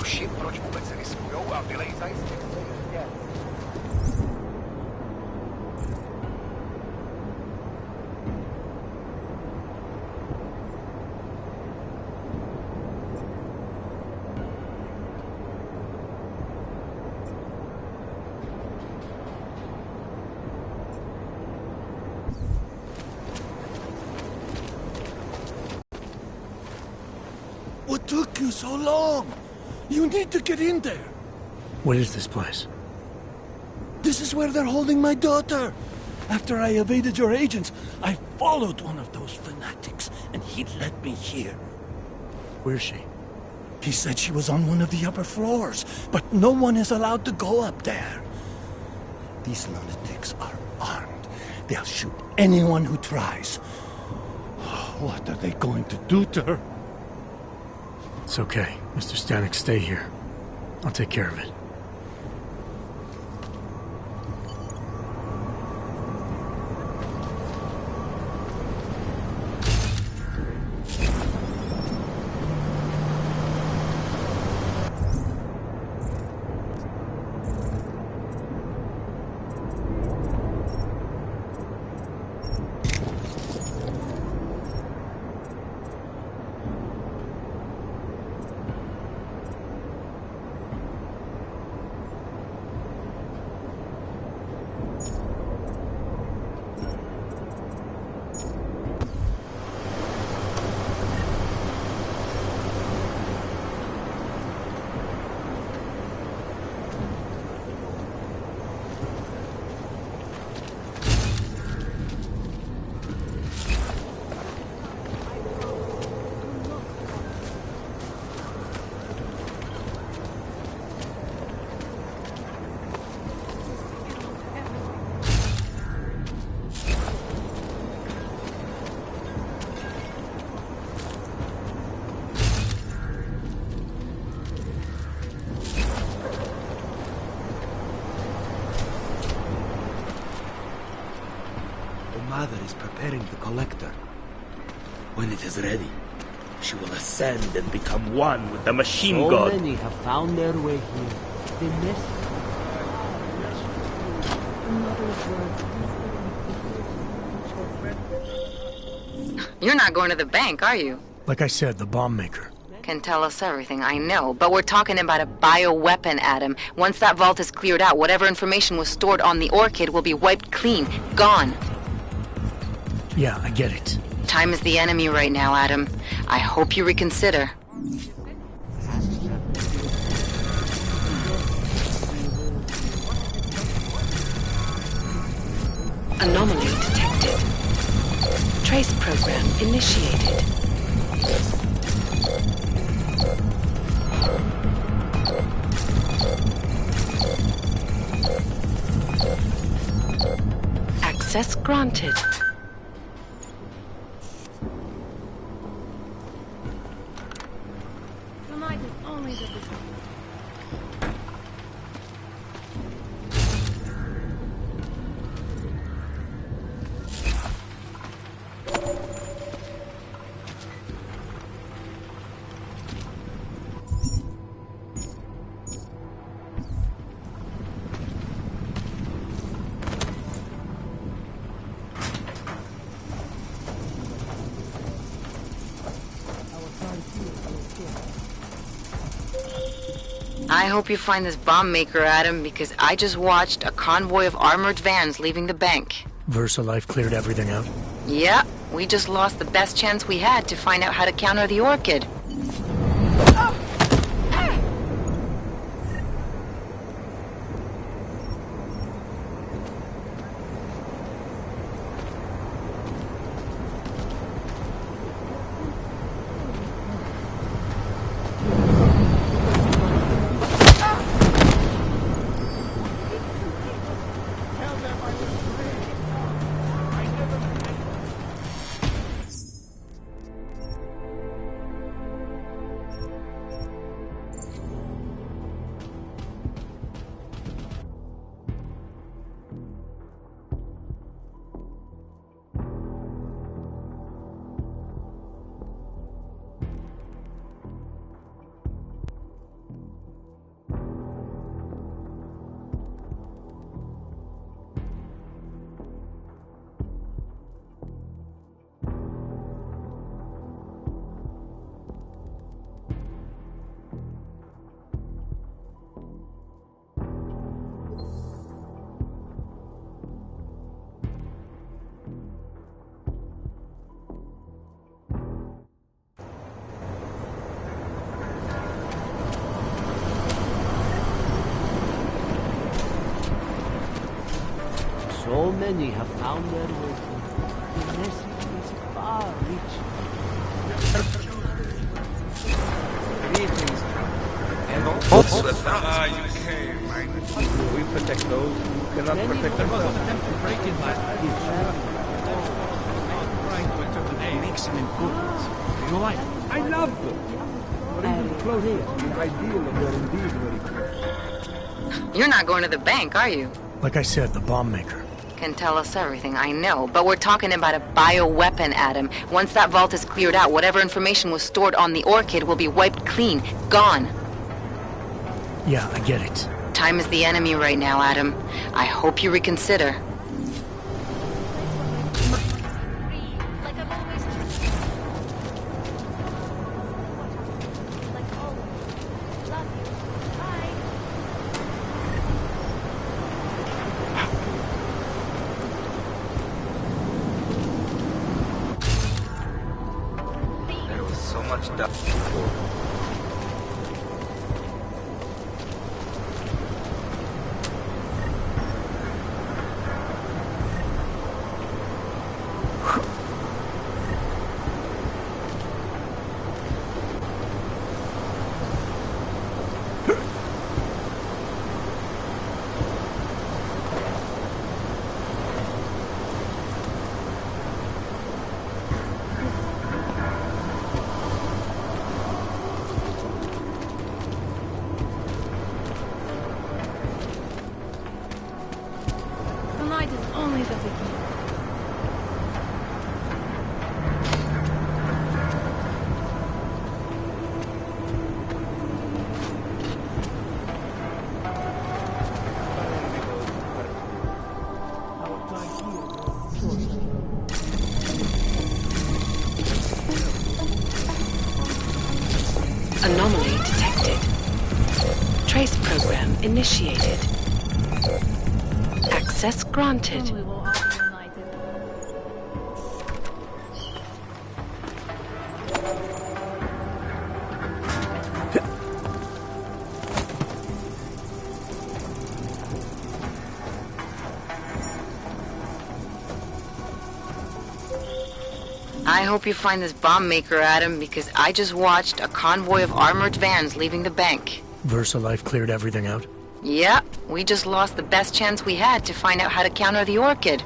shit, proč vůbec riskujou a vylejzají z těch děl? What took you so long? You need to get in there. What is this place? This is where they're holding my daughter. After I evaded your agents, I followed one of those fanatics, and he led me here. Where's she? He said she was on one of the upper floors, but no one is allowed to go up there. These lunatics are armed. They'll shoot anyone who tries. What are they going to do to her? It's okay. Mr. Stanek, stay here. I'll take care of it. Mother is preparing the collector. When it is ready, she will ascend and become one with the machine god. So many have found their way here. They miss. You're not going to the bank, are you? Like I said, the bomb maker. Can tell us everything, I know. But we're talking about a bioweapon, Adam. Once that vault is cleared out, whatever information was stored on the Orchid will be wiped clean. Gone. Yeah, I get it. Time is the enemy right now, Adam. I hope you reconsider. Anomaly detected. Trace program initiated. Access granted. I hope you find this bomb maker, Adam, because I just watched a convoy of armored vans leaving the bank. VersaLife cleared everything out? Yeah, we just lost the best chance we had to find out how to counter the Orchid. So many have found their way here. The message is far-reaching. Greetings, also, you came. We protect those who cannot protect themselves. Makes him important. You know why? I love them. But even closer to the ideal of their indeed very close. You're not going to the bank, are you? Like I said, the bomb maker. Can tell us everything, I know, but we're talking about a bioweapon, Adam. Once that vault is cleared out, whatever information was stored on the Orchid will be wiped clean, gone. Yeah, I get it. Time is the enemy right now, Adam. I hope you reconsider. There was so much dust before. Tonight is only the beginning. Anomaly detected. Trace program initiated. Access granted. We will all be united. I hope you find this bomb maker, Adam, because I just watched a convoy of armored vans leaving the bank. VersaLife cleared everything out. Yeah, we just lost the best chance we had to find out how to counter the Orchid.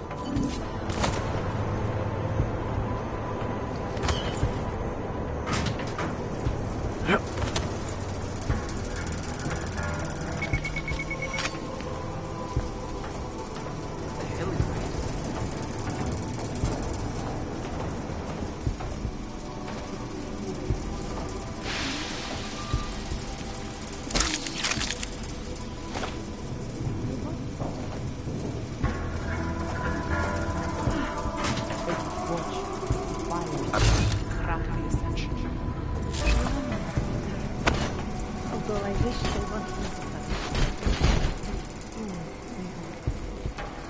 Although I wish they weren't music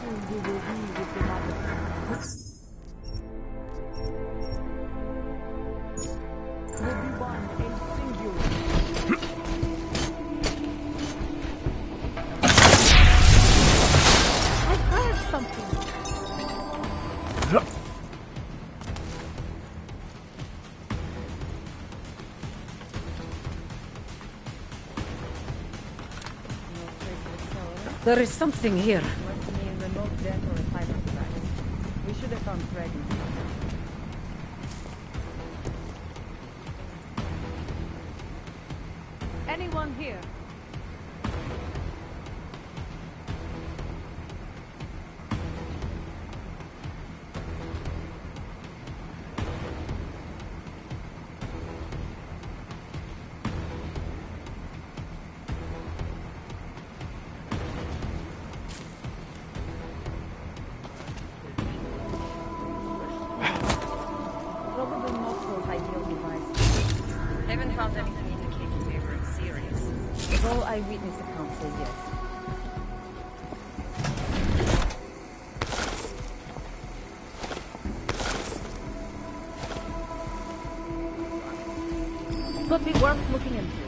Soon you will be with the mother. Will be one and singular. I heard something. There is something here. Wants to mean remote death or a cyber crash. We should have found fragments. Anyone here? Probably not those ideal devices. Haven't found anything indicating they were serious. Though eyewitness accounts say yes. Could be worth looking into.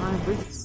I'm with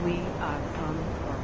we are coming for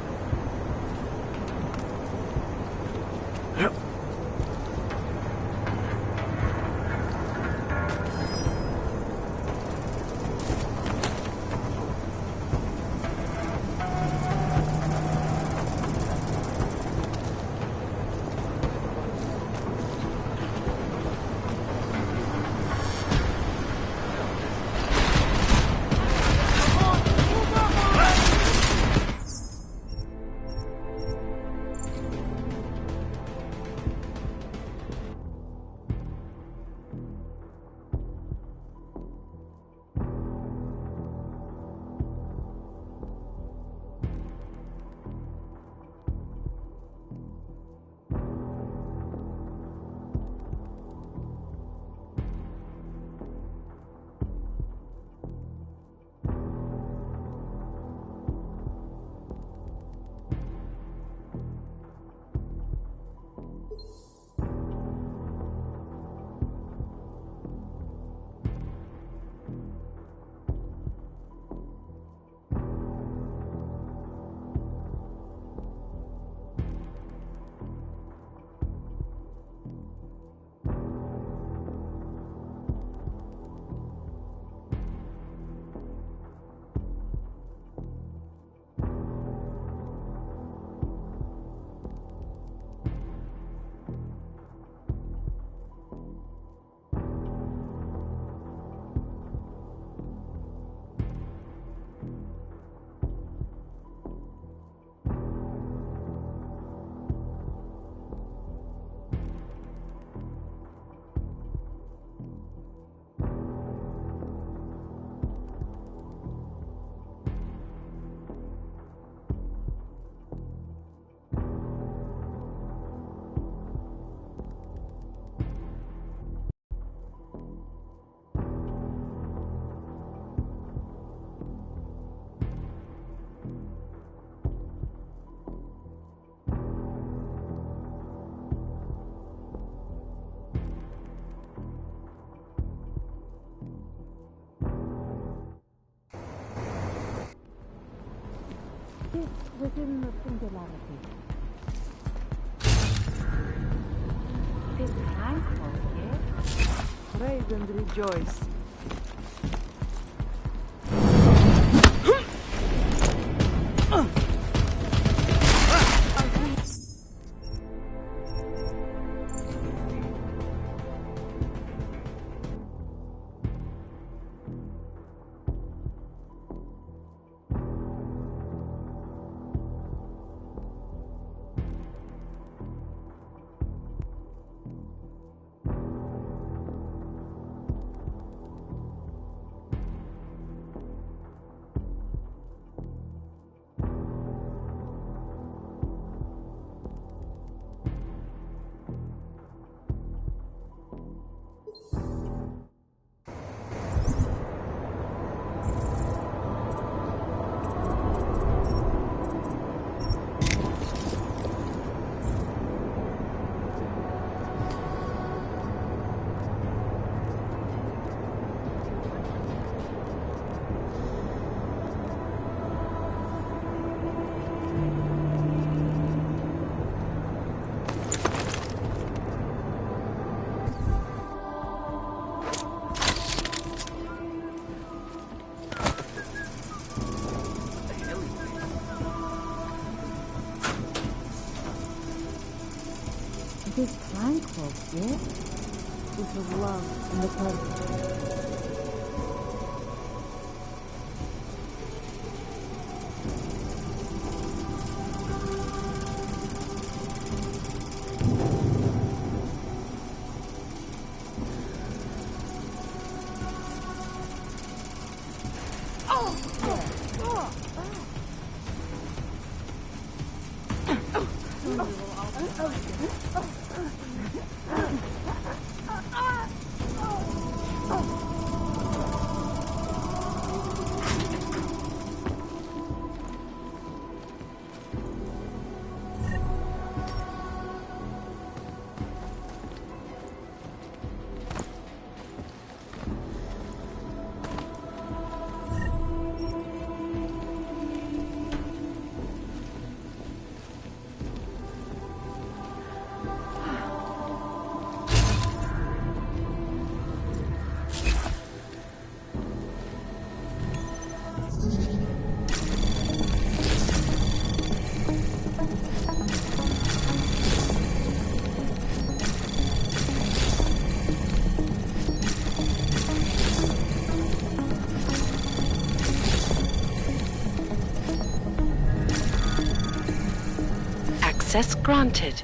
within the singularity. This tranquil, yes? Praise and rejoice. This tranquil, yes? Is of love and the purpose. Access granted.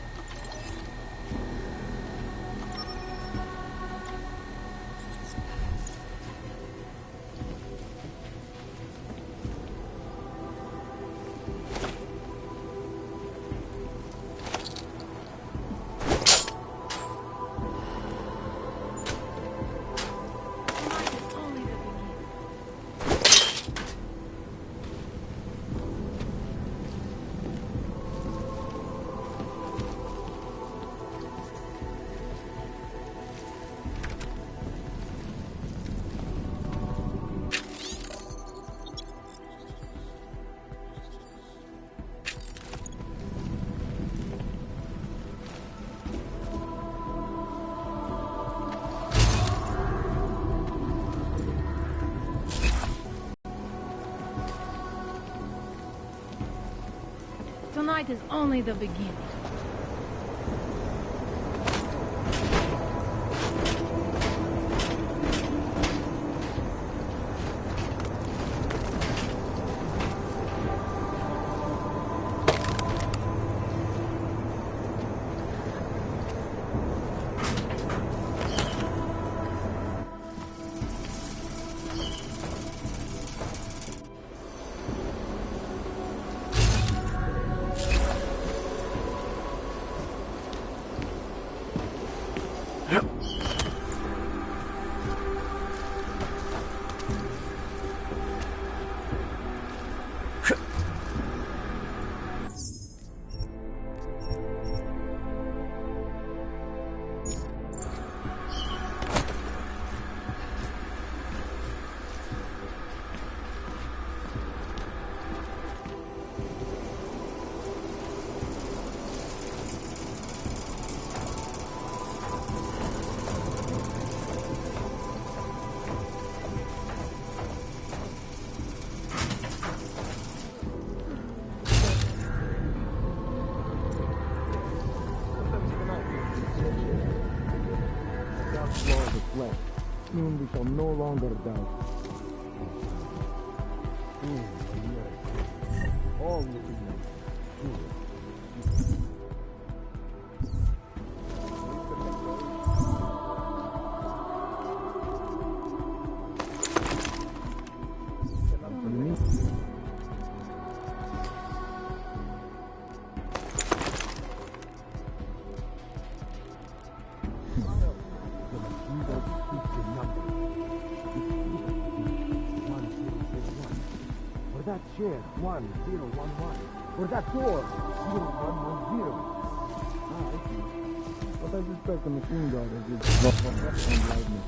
Tonight is only the beginning. Soon we shall no longer doubt. All looking chair 1011 or that door 0110. I see. But I suspect the machine gun is just lightning.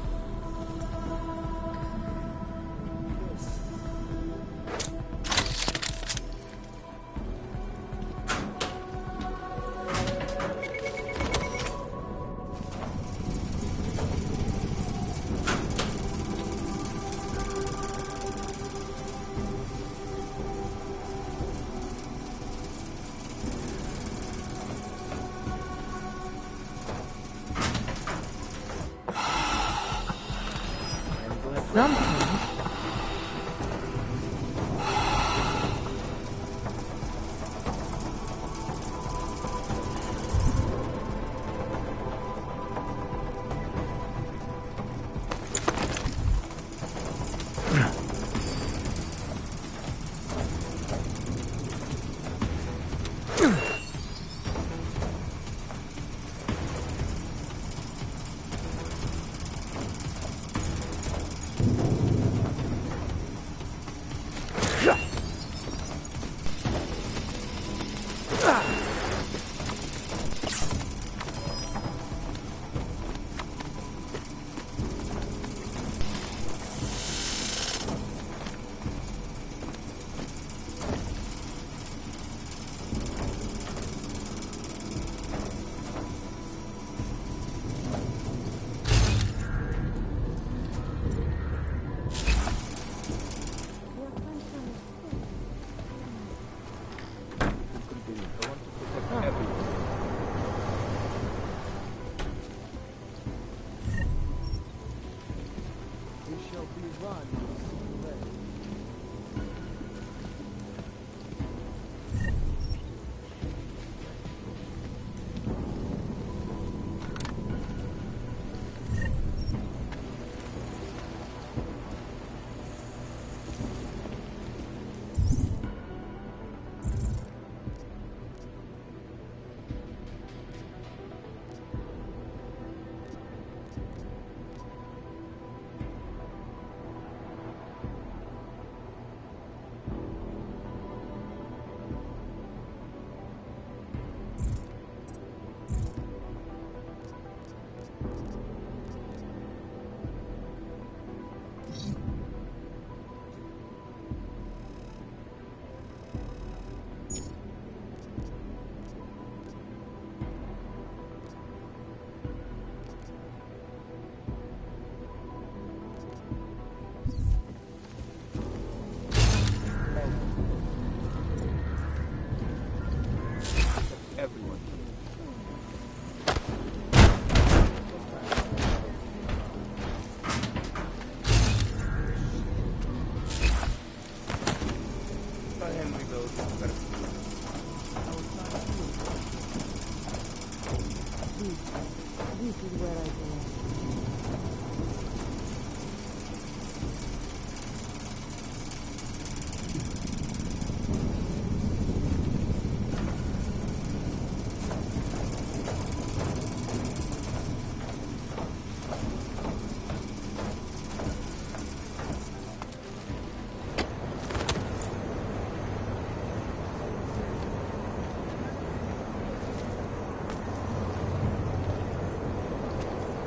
shall be run this way. Everyone. Let him reload. This is where I belong.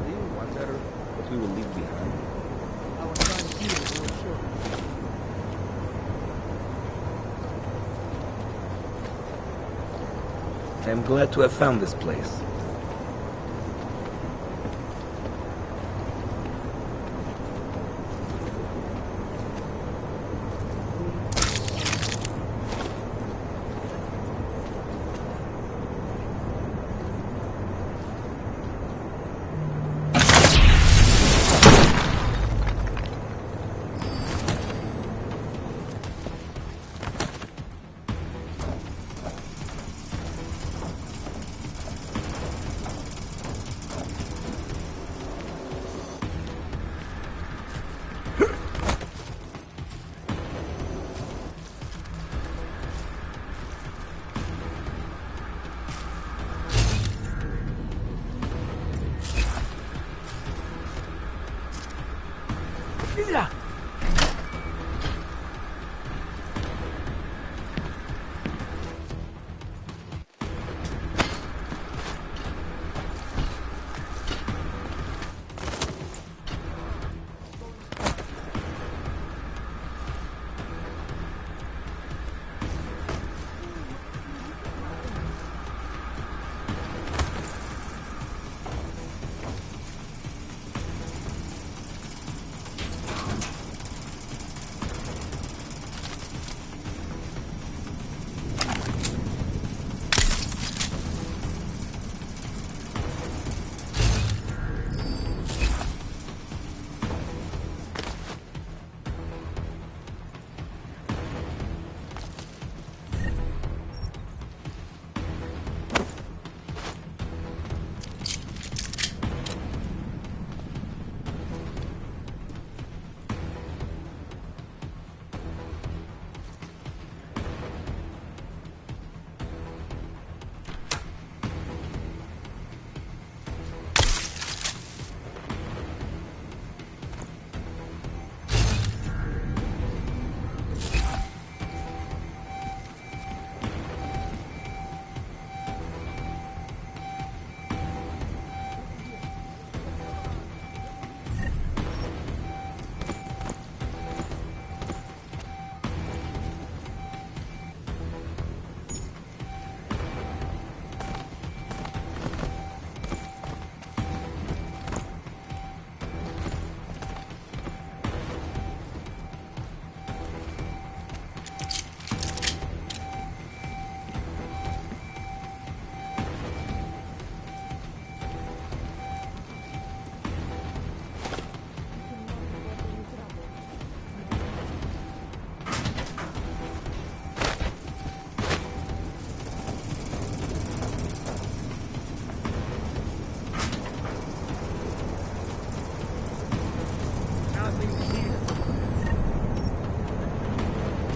Do you wonder what we will leave behind? Our time here is real short. I am glad to have found this place.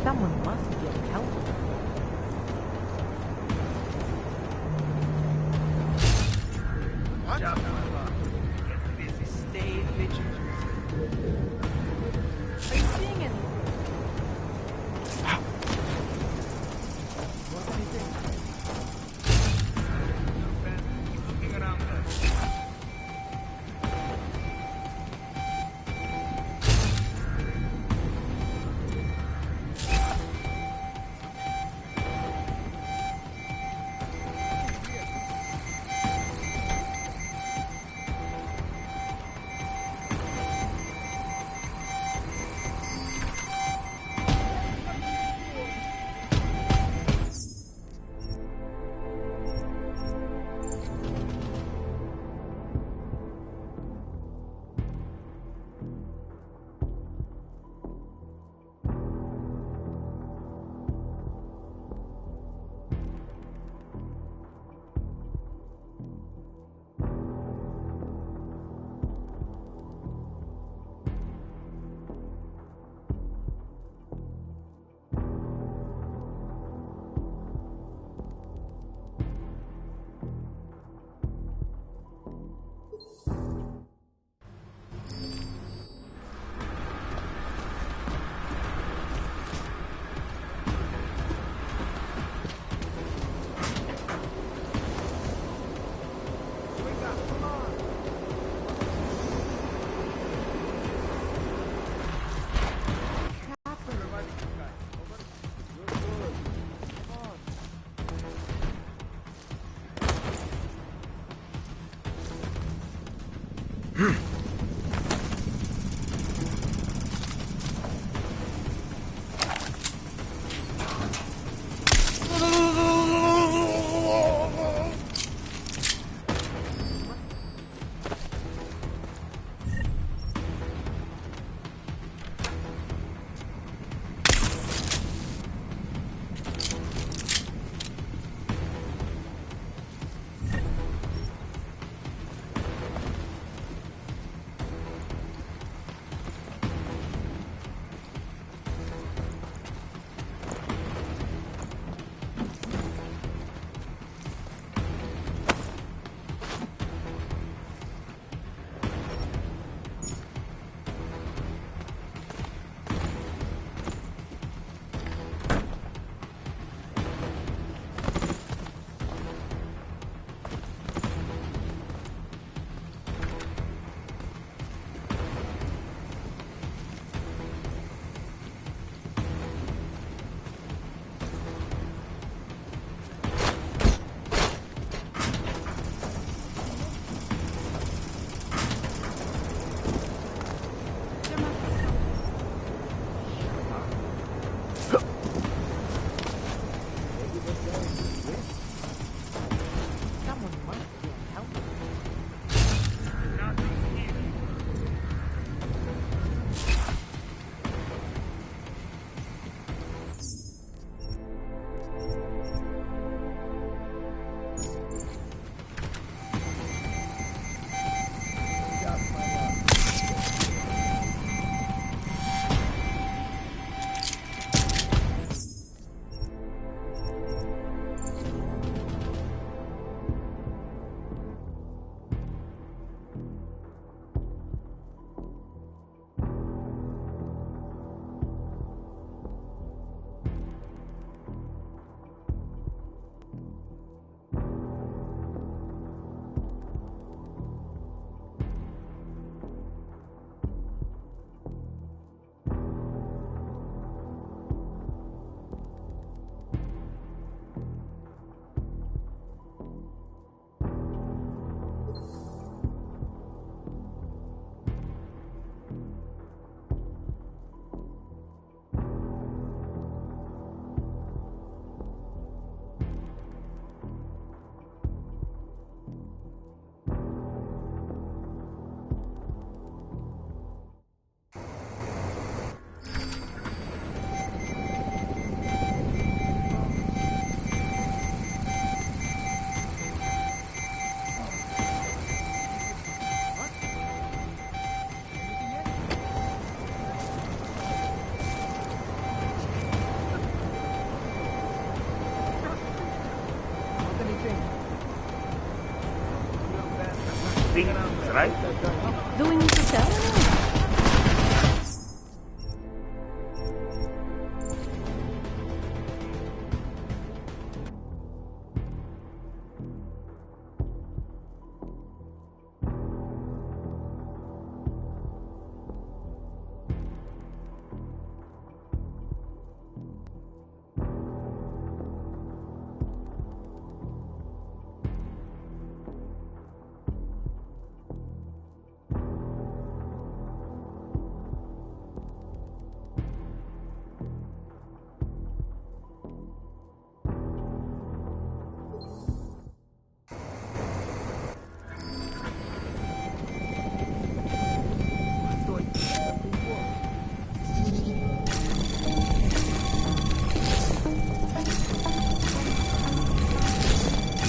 Someone must get help. Get busy, stay vigilant. Are you seeing anything? What do you think? Keep looking around us. right? Do we need to tell anyone?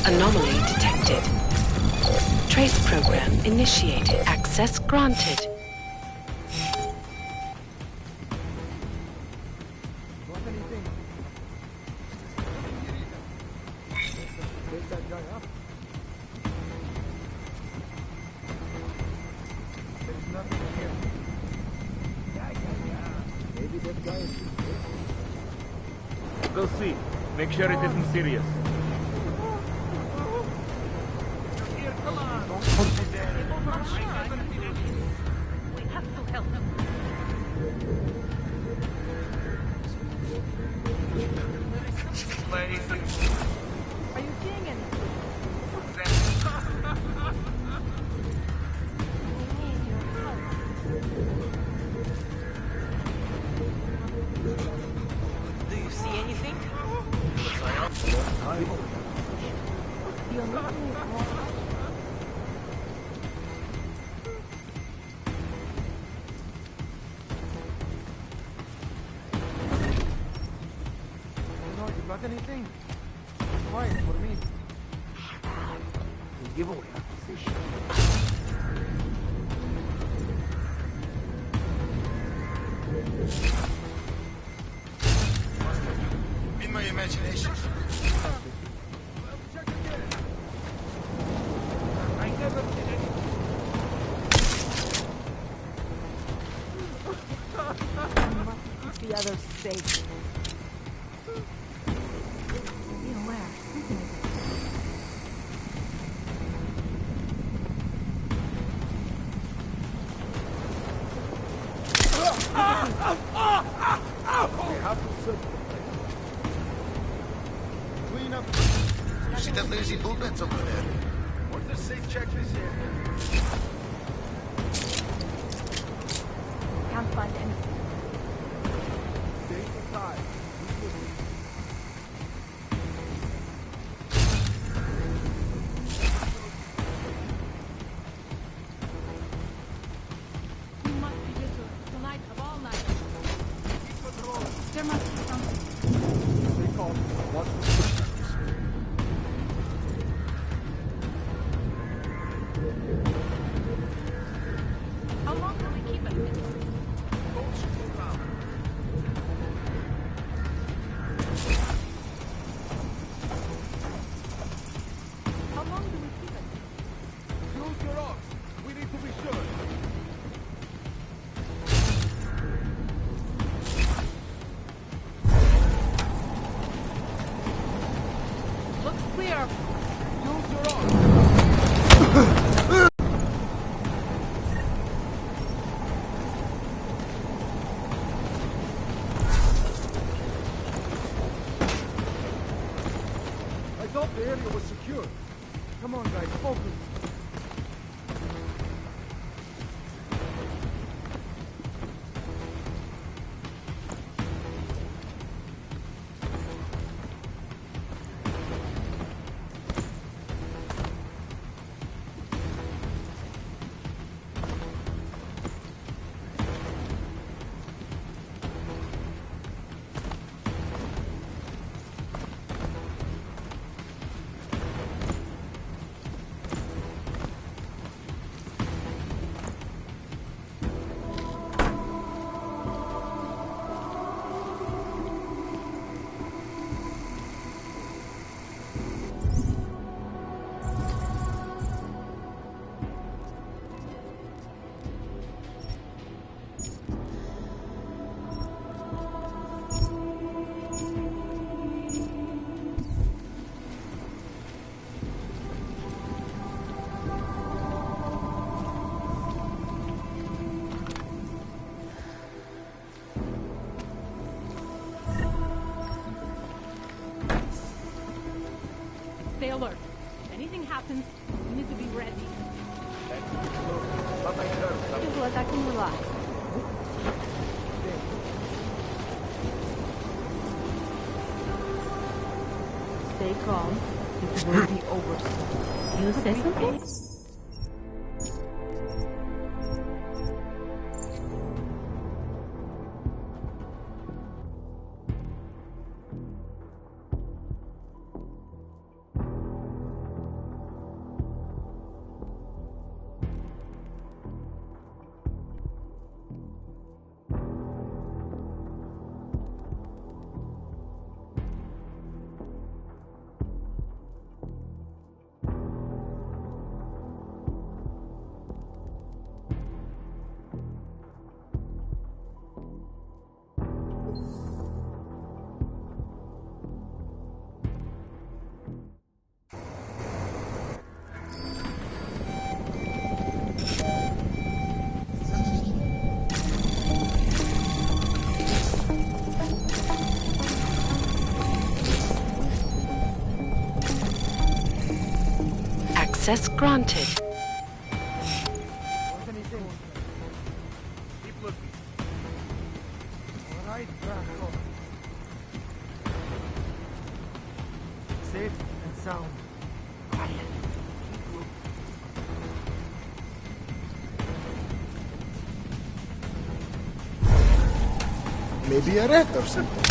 Anomaly detected. Trace program initiated. Access granted. Want anything? Take that guy up. There's nothing here. Maybe that guy is just dead. Go see. Make sure it isn't serious. We have to help them. Are you seeing anything? We need your help. Do you see anything? You're looking at more. You got anything? Quiet for me. We give away our position. In my imagination. Check again. I never did anything. We must keep the others safe. Be aware. Something is We have to search the place. Clean up. You see that lazy bullets over there? What's the safe checklist here? can't find anything. Stay aside. We must be little tonight of all nights. There must be something. Take off. Watch the footsteps. How long will we keep at this? Don't shoot around. How long do we keep it? Use your arms. We need to be sure. Looks clear. Use your arms. I thought the area was secure. Come on, guys, focus. stay alert. If anything happens, we need to be ready. People attacking your life. Stay calm. It will be over soon. You say something? Access granted. Keep looking. All right, Draco. Safe and sound. Quiet. Keep looking. Maybe a rat or something.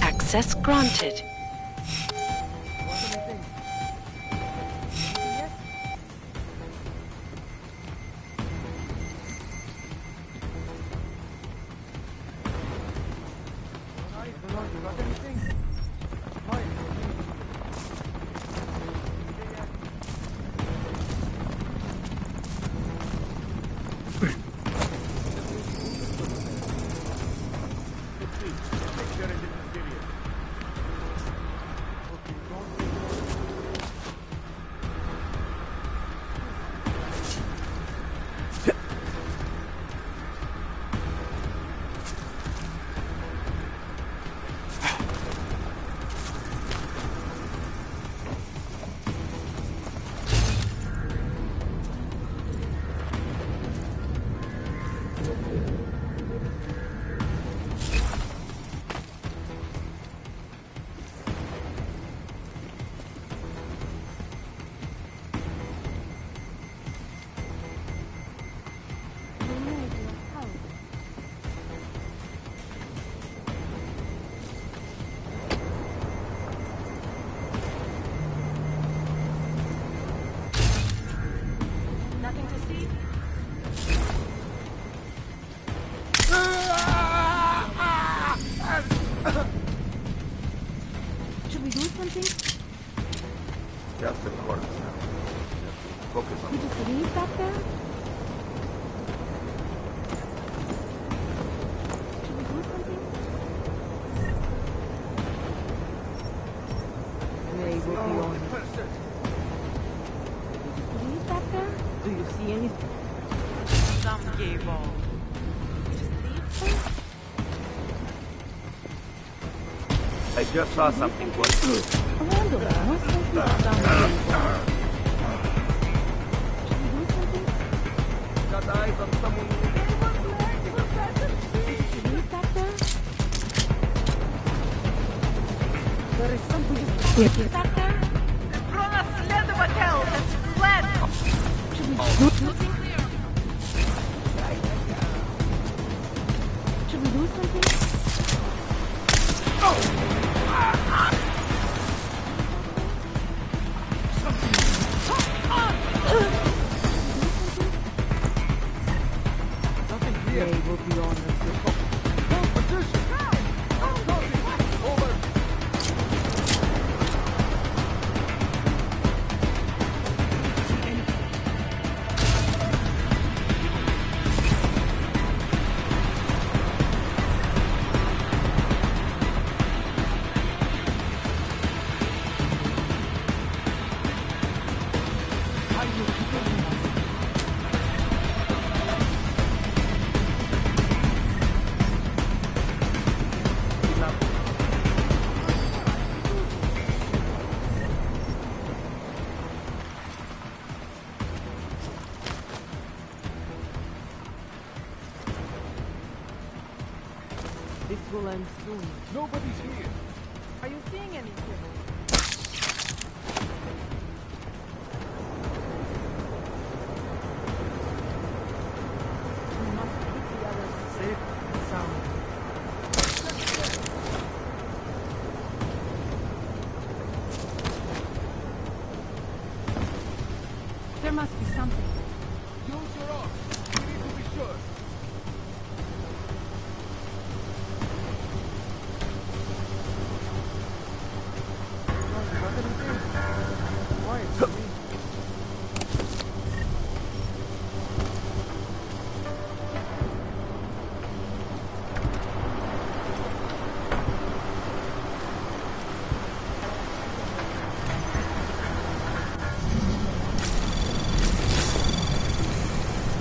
Access granted. Nothing to see? Should we do something? Just the corpse now. Focus on We just leave back there? Should we do something? They will be on. Leave back there? Do you see anything? Some gave all. I just saw something going Orlando, no sense in some Should we do something? Got eyes on someone. Leave back there? There is something back there? Looking clear. Should we do something? They will be on us. This will end soon. Nobody's here. Are you seeing anything? We must keep the others safe and sound. There must be something. Use your arms. We need to be sure.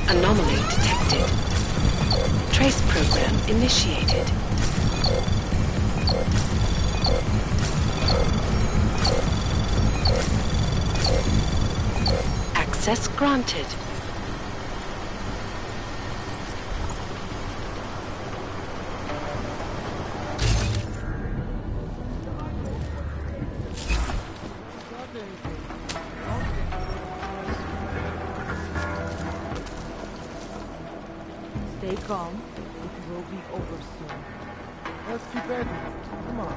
Anomaly detected. Trace program initiated. Access granted. Stay calm. It will be over soon. Let's keep at it. Come on.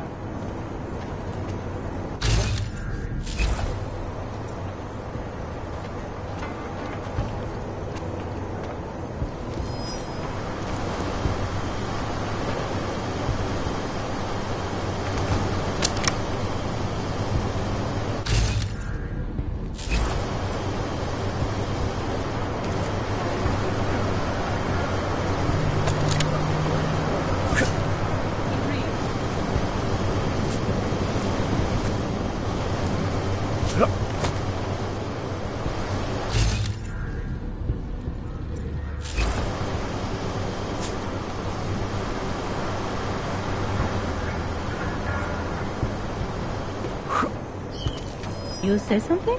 You say something?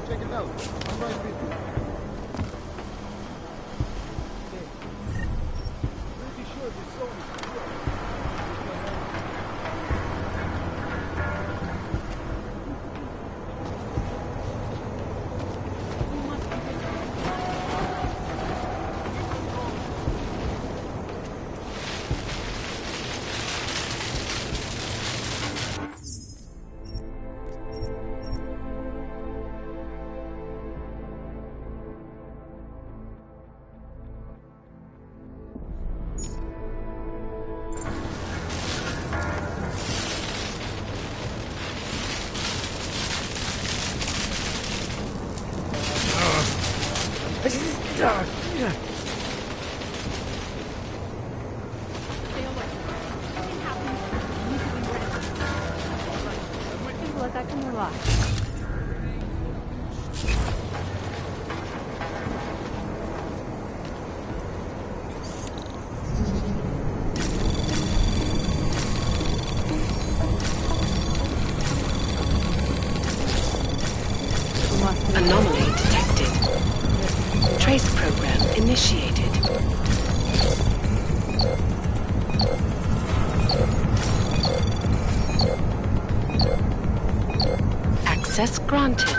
Check it out. I'm right with you. Okay. Pretty sure this zone is secure. We must be Stay alert. Something happens. You need to be ready. I feel like I can relax. Anomaly detected. Trace program initiated. Access granted.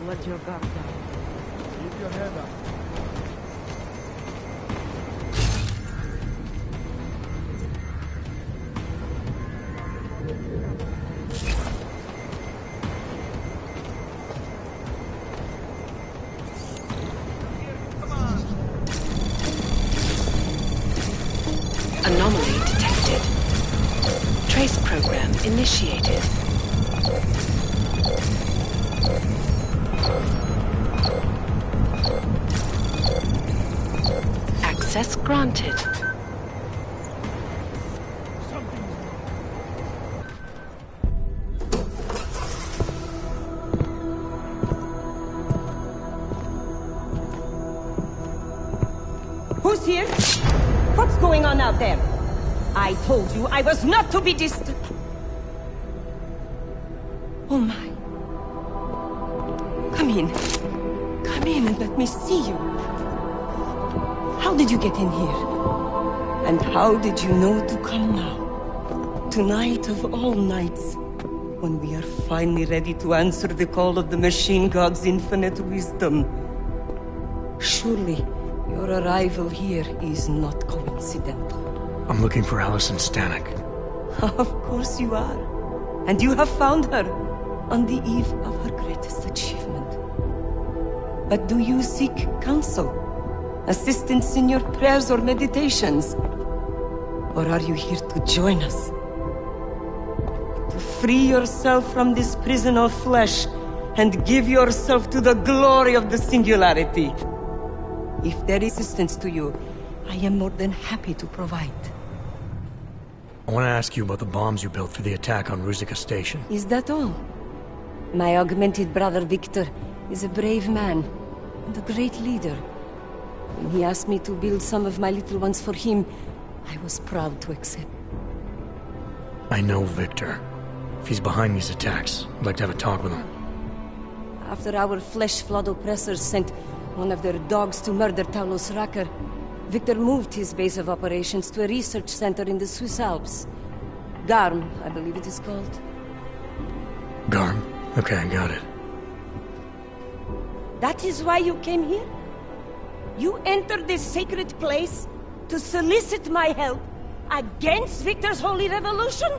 let your guard down. Keep your head up. Anomaly detected. Trace program initiated. Access granted. Who's here? What's going on out there? I told you I was not to be distant. Oh my. Come in. Come in and let me see you. How did you get in here? And how did you know to come now? Tonight of all nights, when we are finally ready to answer the call of the machine god's infinite wisdom. Surely, your arrival here is not coincidental. I'm looking for Allison Stanek. Of course you are. And you have found her on the eve of her greatest achievement. But do you seek counsel? Assistance in your prayers or meditations? Or are you here to join us? To free yourself from this prison of flesh and give yourself to the glory of the singularity? If there is assistance to you, I am more than happy to provide. I want to ask you about the bombs you built for the attack on Ruzicka Station. Is that all? My augmented brother Victor is a brave man and a great leader. When he asked me to build some of my little ones for him, I was proud to accept. I know Victor. If he's behind these attacks, I'd like to have a talk with him. After our flesh-flood oppressors sent one of their dogs to murder Talos Racker, Victor moved his base of operations to a research center in the Swiss Alps. Garm, I believe it is called. Garm? Okay, I got it. That is why you came here? You entered this sacred place to solicit my help against Victor's holy revolution?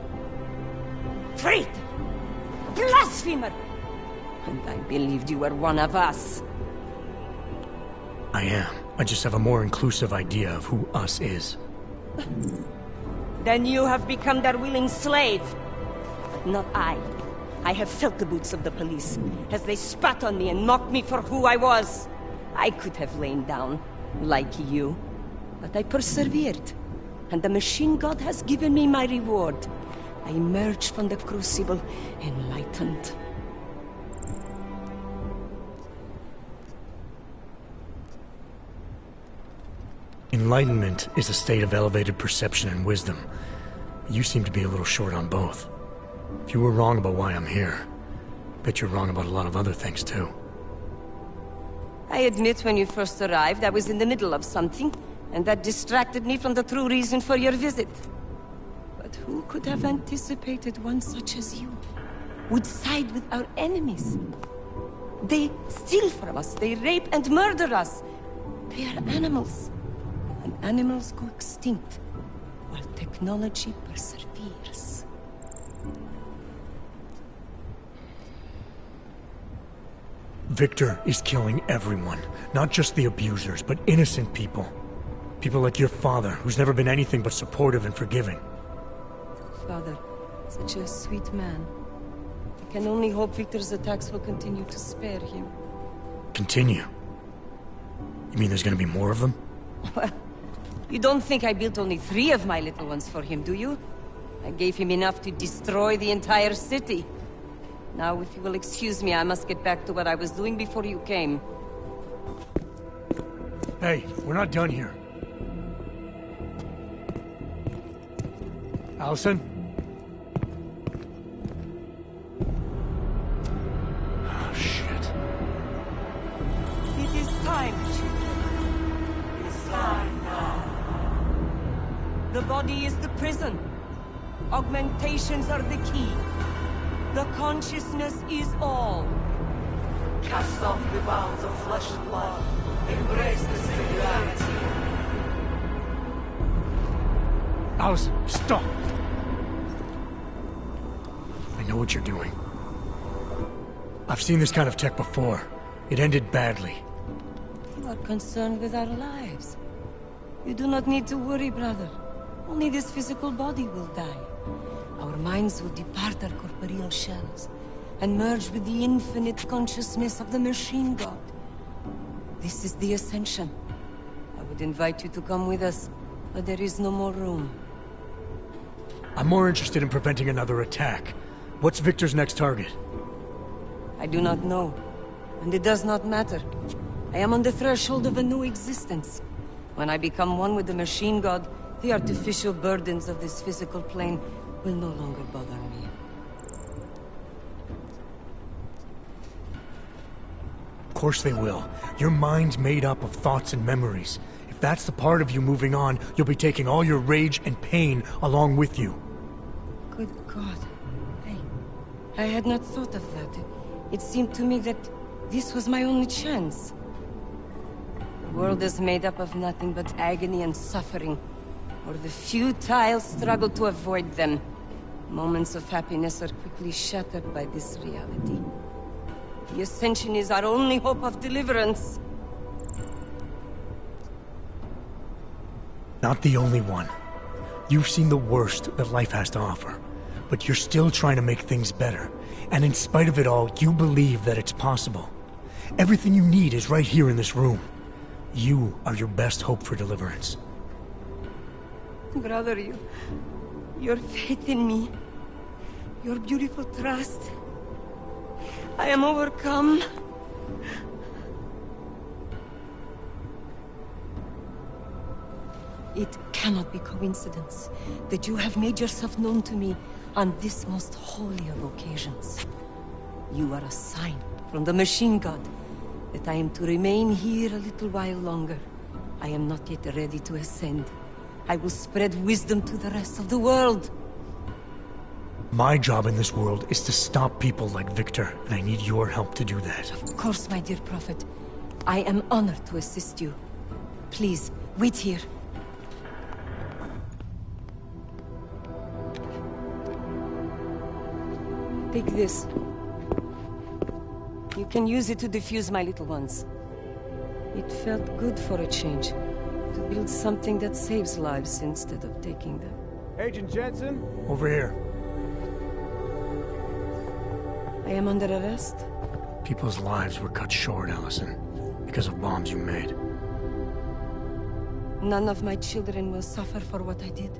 Traitor! Blasphemer! And I believed you were one of us. I am. I just have a more inclusive idea of who us is. Then you have become their willing slave. But not I. I have felt the boots of the police as they spat on me and mocked me for who I was. I could have lain down, like you. But I persevered. And the machine god has given me my reward. I emerged from the crucible enlightened. Enlightenment is a state of elevated perception and wisdom. You seem to be a little short on both. If you were wrong about why I'm here, bet you're wrong about a lot of other things too. I admit when you first arrived, I was in the middle of something, and that distracted me from the true reason for your visit. But who could have anticipated one such as you would side with our enemies? They steal from us, they rape and murder us. They are animals. And animals go extinct, while technology perseveres. Victor is killing everyone. Not just the abusers, but innocent people. People like your father, who's never been anything but supportive and forgiving. Father, such a sweet man. I can only hope Victor's attacks will continue to spare him. Continue? You mean there's gonna be more of them? Well, you don't think I built only 3 of my little ones for him, do you? I gave him enough to destroy the entire city. Now, if you will excuse me, I must get back to what I was doing before you came. Hey, we're not done here. Allison? Oh, shit. It is time, children. It's time now. The body is the prison. Augmentations are the key. The consciousness is all. Cast off the bounds of flesh and blood. Embrace the singularity. Allison, stop! I know what you're doing. I've seen this kind of tech before. It ended badly. You are concerned with our lives. You do not need to worry, brother. Only this physical body will die. Our minds will depart our corporeal shells and merge with the infinite consciousness of the machine god. This is the ascension. I would invite you to come with us, but there is no more room. I'm more interested in preventing another attack. What's Victor's next target? I do not know, and it does not matter. I am on the threshold of a new existence. When I become one with the machine god, the artificial burdens of this physical plane will no longer bother me. Of course they will. Your mind's made up of thoughts and memories. If that's the part of you moving on, you'll be taking all your rage and pain along with you. Good God. I had not thought of that. It seemed to me that this was my only chance. The world is made up of nothing but agony and suffering, or the futile struggle to avoid them. Moments of happiness are quickly shattered by this reality. The Ascension is our only hope of deliverance. Not the only one. You've seen the worst that life has to offer, but you're still trying to make things better. And in spite of it all, you believe that it's possible. Everything you need is right here in this room. You are your best hope for deliverance. Brother, your faith in me, your beautiful trust. I am overcome. It cannot be coincidence that you have made yourself known to me on this most holy of occasions. You are a sign from the machine god that I am to remain here a little while longer. I am not yet ready to ascend. I will spread wisdom to the rest of the world. My job in this world is to stop people like Victor, and I need your help to do that. Of course, my dear prophet. I am honored to assist you. Please, wait here. Take this. You can use it to defuse my little ones. It felt good for a change. To build something that saves lives instead of taking them. Agent Jensen? Over here. I am under arrest? People's lives were cut short, Allison, because of bombs you made. None of my children will suffer for what I did.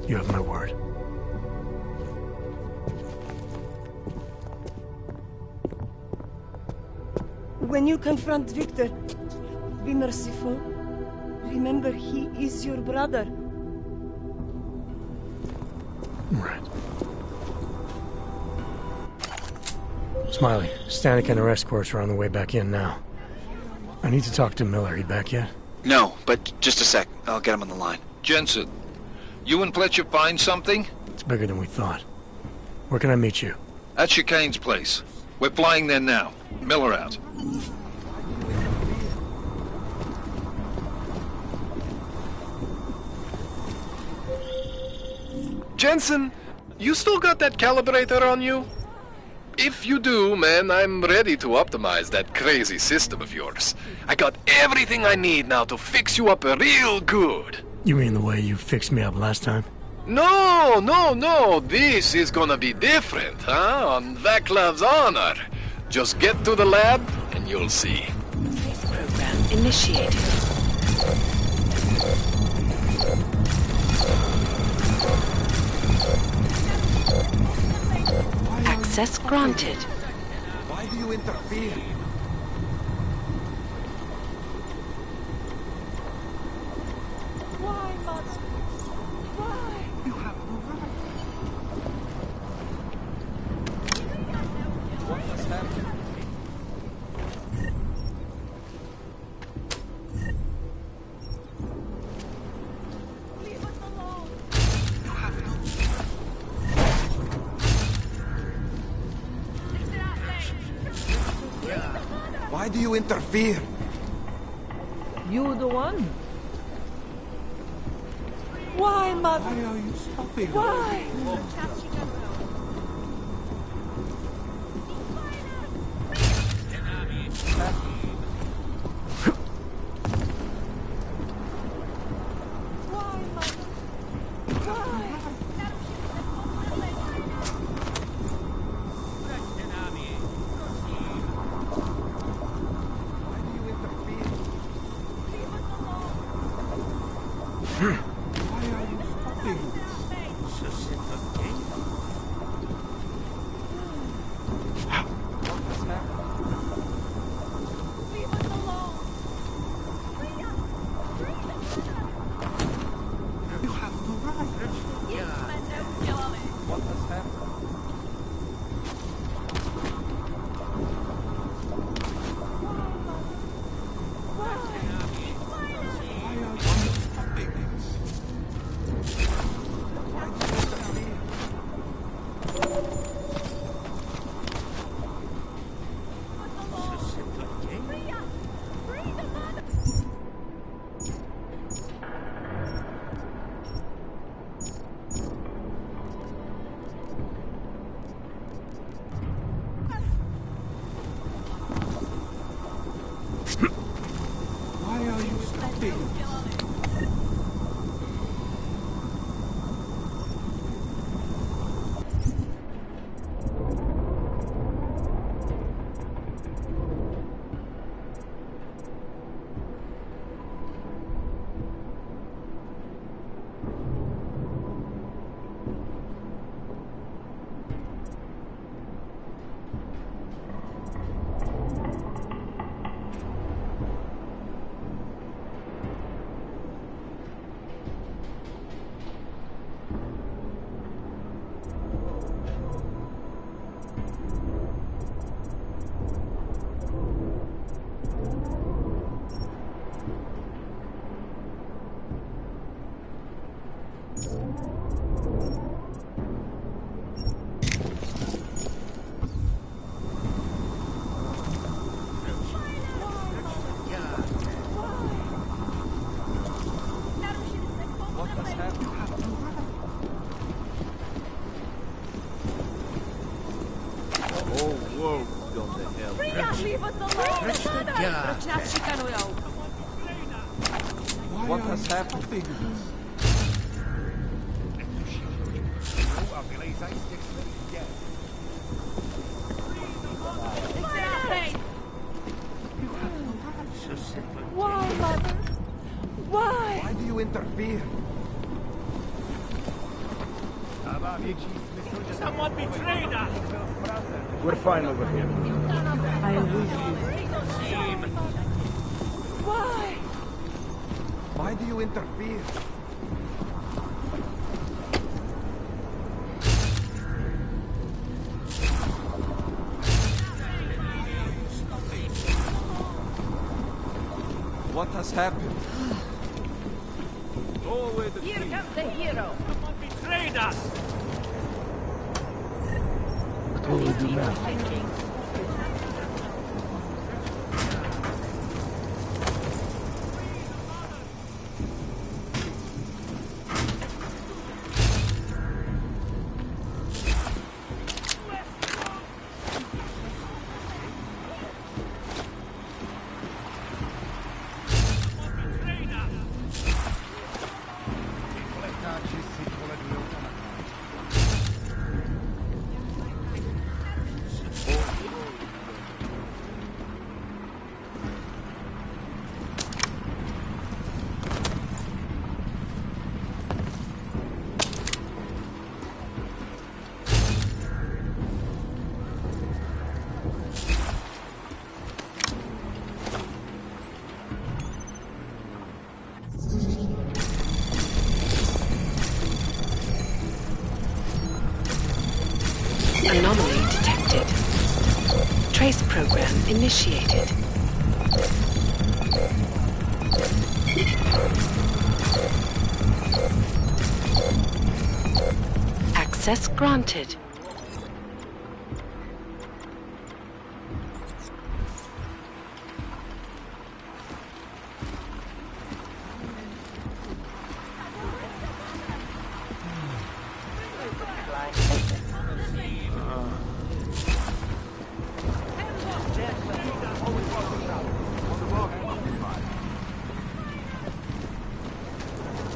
You have my word. When you confront Victor, be merciful. Remember, he is your brother. Right. Smiley, Stanek and the rest course are on the way back in now. I need to talk to Miller. He back yet? No, but just a sec. I'll get him on the line. Jensen, you and Fletcher find something? It's bigger than we thought. Where can I meet you? At Chicane's place. We're flying there now. Miller out. Jensen, you still got that calibrator on you? If you do, man, I'm ready to optimize that crazy system of yours. I got everything I need now to fix you up real good. You mean the way you fixed me up last time? No, no, no. This is gonna be different, huh? On Vaclav's honor. Just get to the lab, and you'll see. Trace program initiated. Access granted. Why do you interfere? Why, Mother? Why? You have no right. What has happened? Leave us alone. You have no you interfere? You the one? Why, Mother? Why are you stopping? Why? What has happened? Why, Mother? Why? Why do you interfere? Someone betrayed us! We're fine over here. I wish you. Why? Why do you interfere? What has happened? Here comes the hero! Someone betrayed us! What will we do now? Anomaly detected. Trace program initiated. Access granted.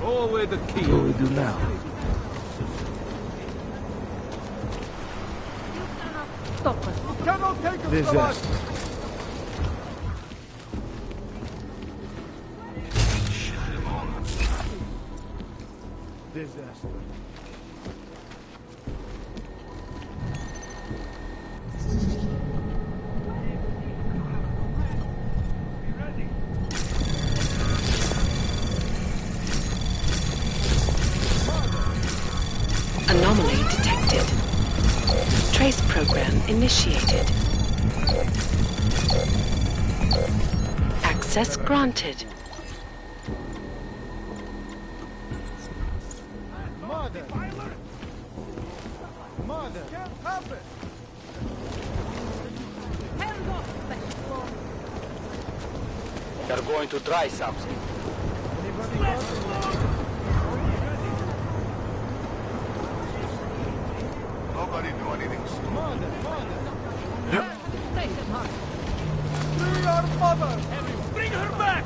Throw away the key. What do we do now? Stop us. You cannot take us This from is- us. Disaster. Anomaly detected. Trace program initiated. Access granted. Mother! Mother! Can't happen! Hands off, flesh floor. They're going to try something. Nobody do anything stupid. Mother! Take them hard. Free our mother! Bring her back!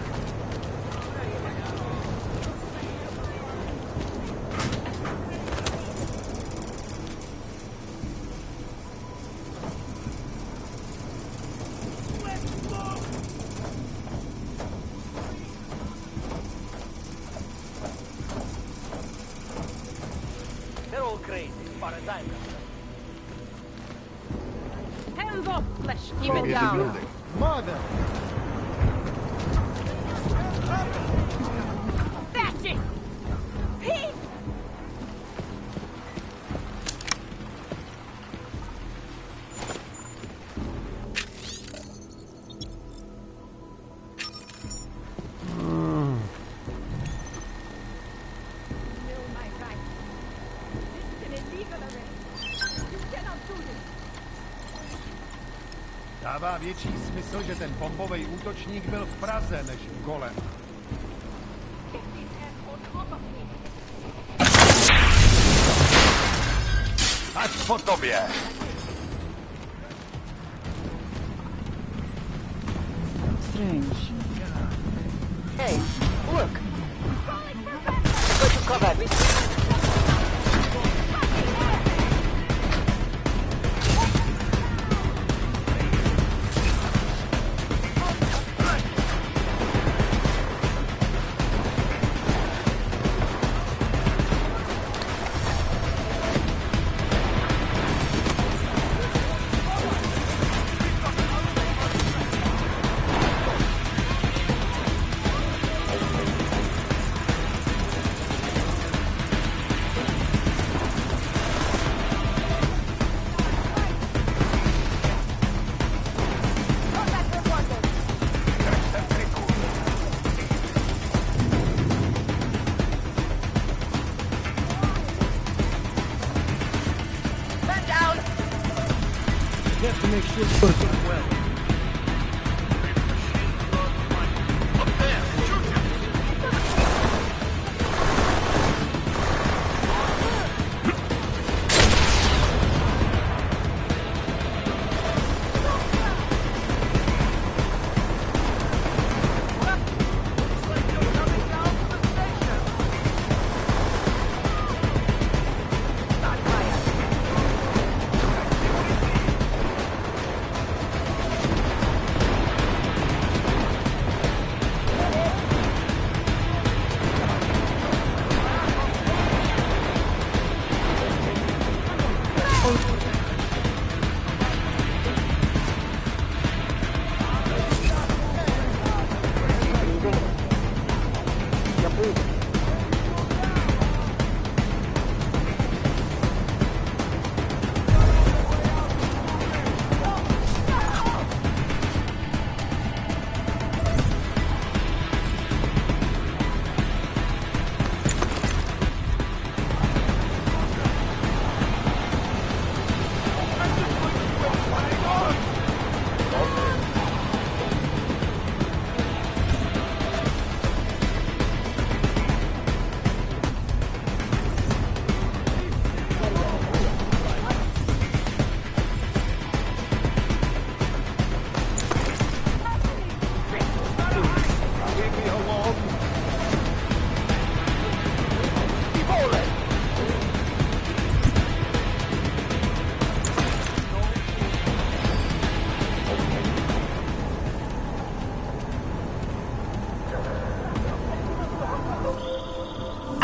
They're all crazy, as far as I'm concerned. Hands off, flesh Keep it down. Mother! That's it. Pete! Dává větší smysl, že ten bombový útočník byl v Praze než v Golem. Ať po tobě! Strange. Hey, look. Go to cover. You have to make sure it's working well.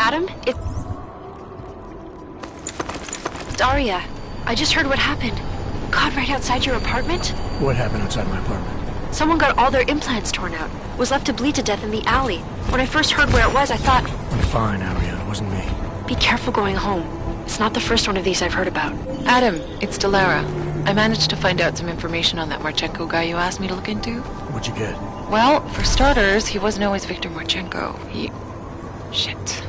Adam, it's Daria. I just heard what happened. God, right outside your apartment? What happened outside my apartment? Someone got all their implants torn out. Was left to bleed to death in the alley. When I first heard where it was, I thought... I'm fine, Aria. It wasn't me. Be careful going home. It's not the first one of these I've heard about. Adam, it's Delara. I managed to find out some information on that Marchenko guy you asked me to look into. What'd you get? Well, for starters, he wasn't always Viktor Marchenko. Shit.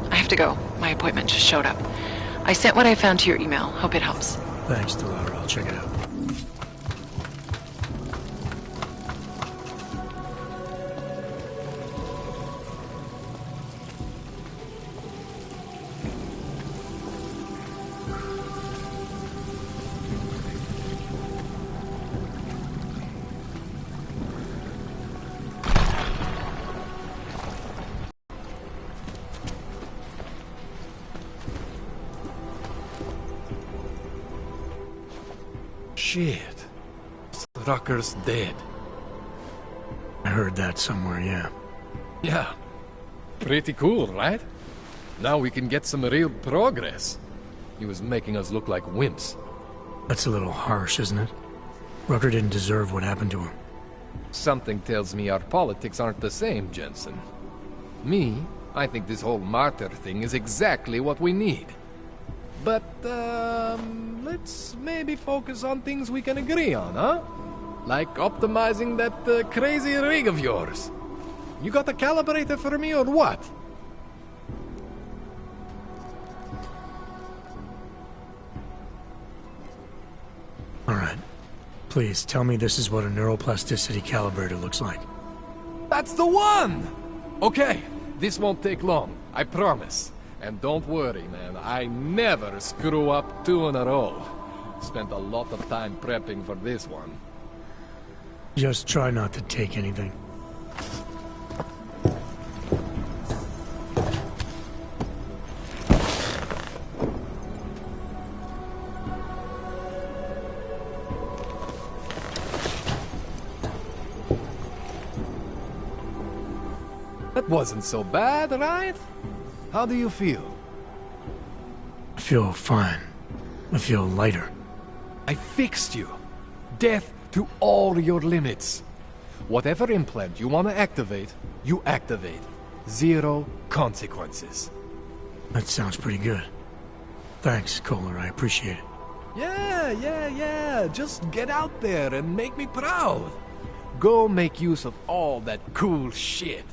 I have to go. My appointment just showed up. I sent what I found to your email. Hope it helps. Thanks, Delara. I'll check it out. Shit. Strucker's dead. I heard that somewhere, yeah. Yeah. Pretty cool, right? Now we can get some real progress. He was making us look like wimps. That's a little harsh, isn't it? Rucker didn't deserve what happened to him. Something tells me our politics aren't the same, Jensen. Me, I think this whole martyr thing is exactly what we need. But, let's maybe focus on things we can agree on, huh? Like optimizing that crazy rig of yours. You got a calibrator for me or what? Alright. Please, tell me this is what a neuroplasticity calibrator looks like. That's the one! Okay, this won't take long, I promise. And don't worry, man, I never screw up 2 in a row. Spent a lot of time prepping for this one. Just try not to take anything. That wasn't so bad, right? How do you feel? I feel fine. I feel lighter. I fixed you. Death to all your limits. Whatever implant you want to activate, you activate. 0 consequences. That sounds pretty good. Thanks, Kohler. I appreciate it. Yeah. Just get out there and make me proud. Go make use of all that cool shit.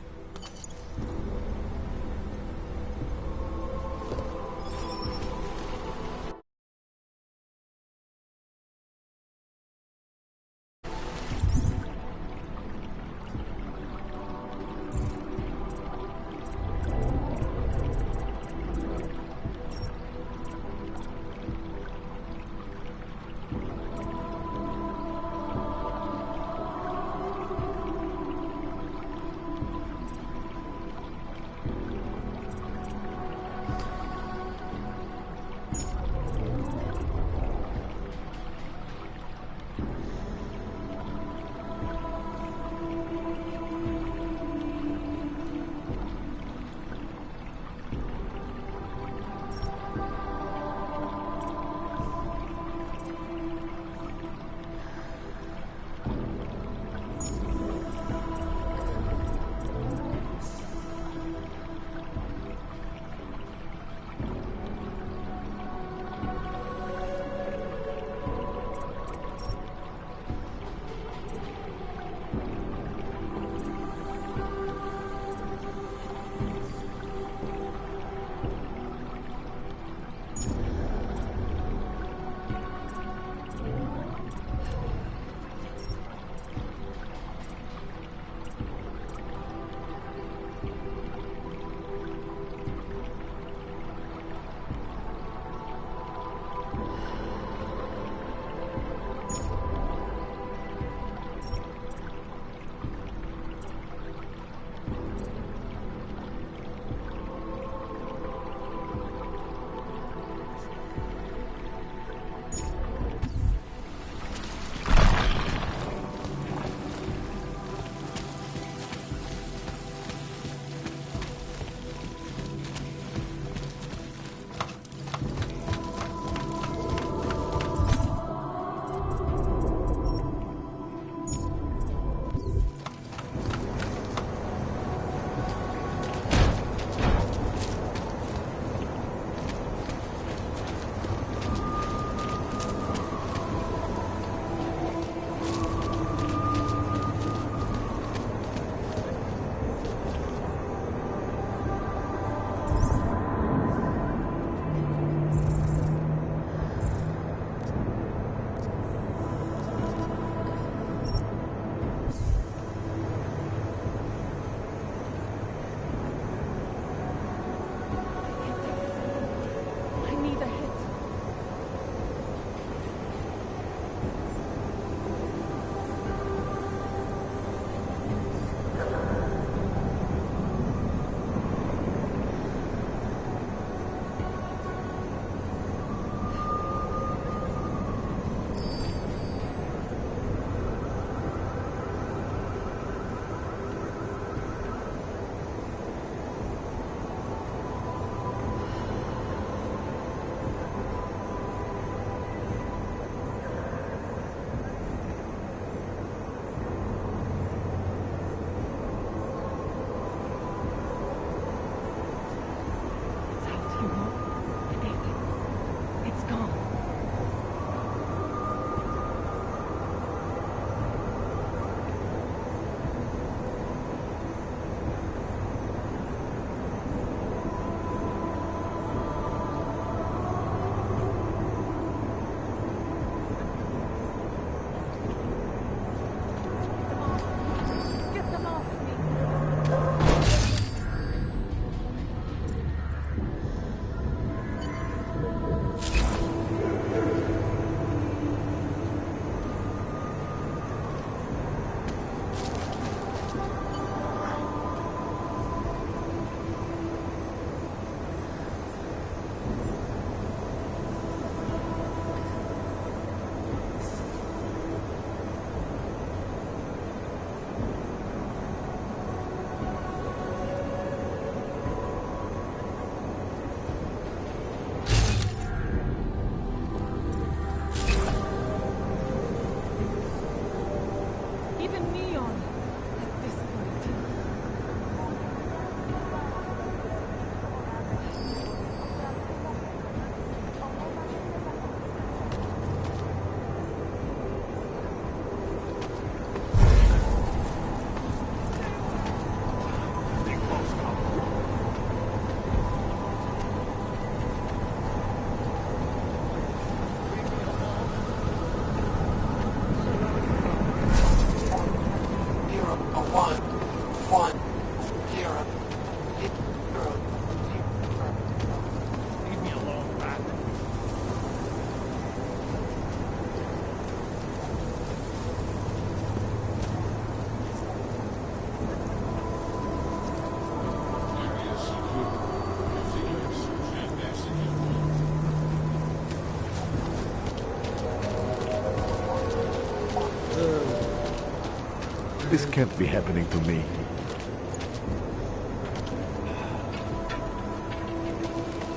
This can't be happening to me.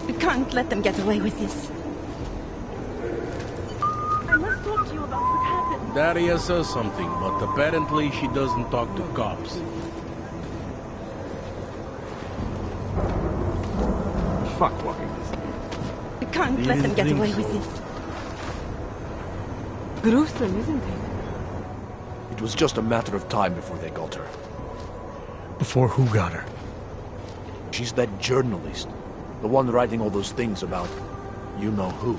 We can't let them get away with this. I must talk to you about what happened. Daria says something, but apparently she doesn't talk to cops. Fuck walking this. We can't let them get away with this. Gruesome, isn't it? It was just a matter of time before they got her. Before who got her? She's that journalist. The one writing all those things about you know who.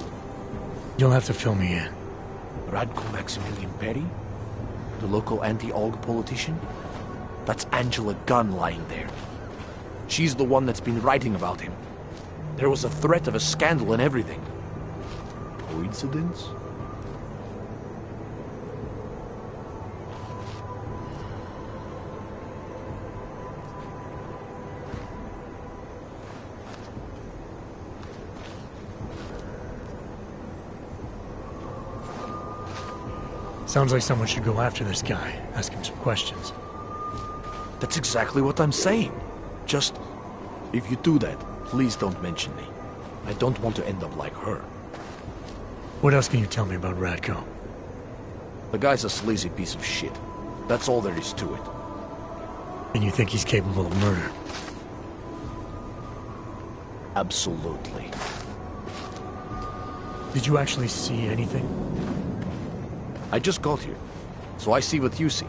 You'll have to fill me in. Radko Maximilian Perry? The local anti-AUG politician? That's Angela Gunn lying there. She's the one that's been writing about him. There was a threat of a scandal and everything. Coincidence? Sounds like someone should go after this guy, ask him some questions. That's exactly what I'm saying. Just, if you do that, please don't mention me. I don't want to end up like her. What else can you tell me about Radko? The guy's a sleazy piece of shit. That's all there is to it. And you think he's capable of murder? Absolutely. Did you actually see anything? I just got here, so I see what you see.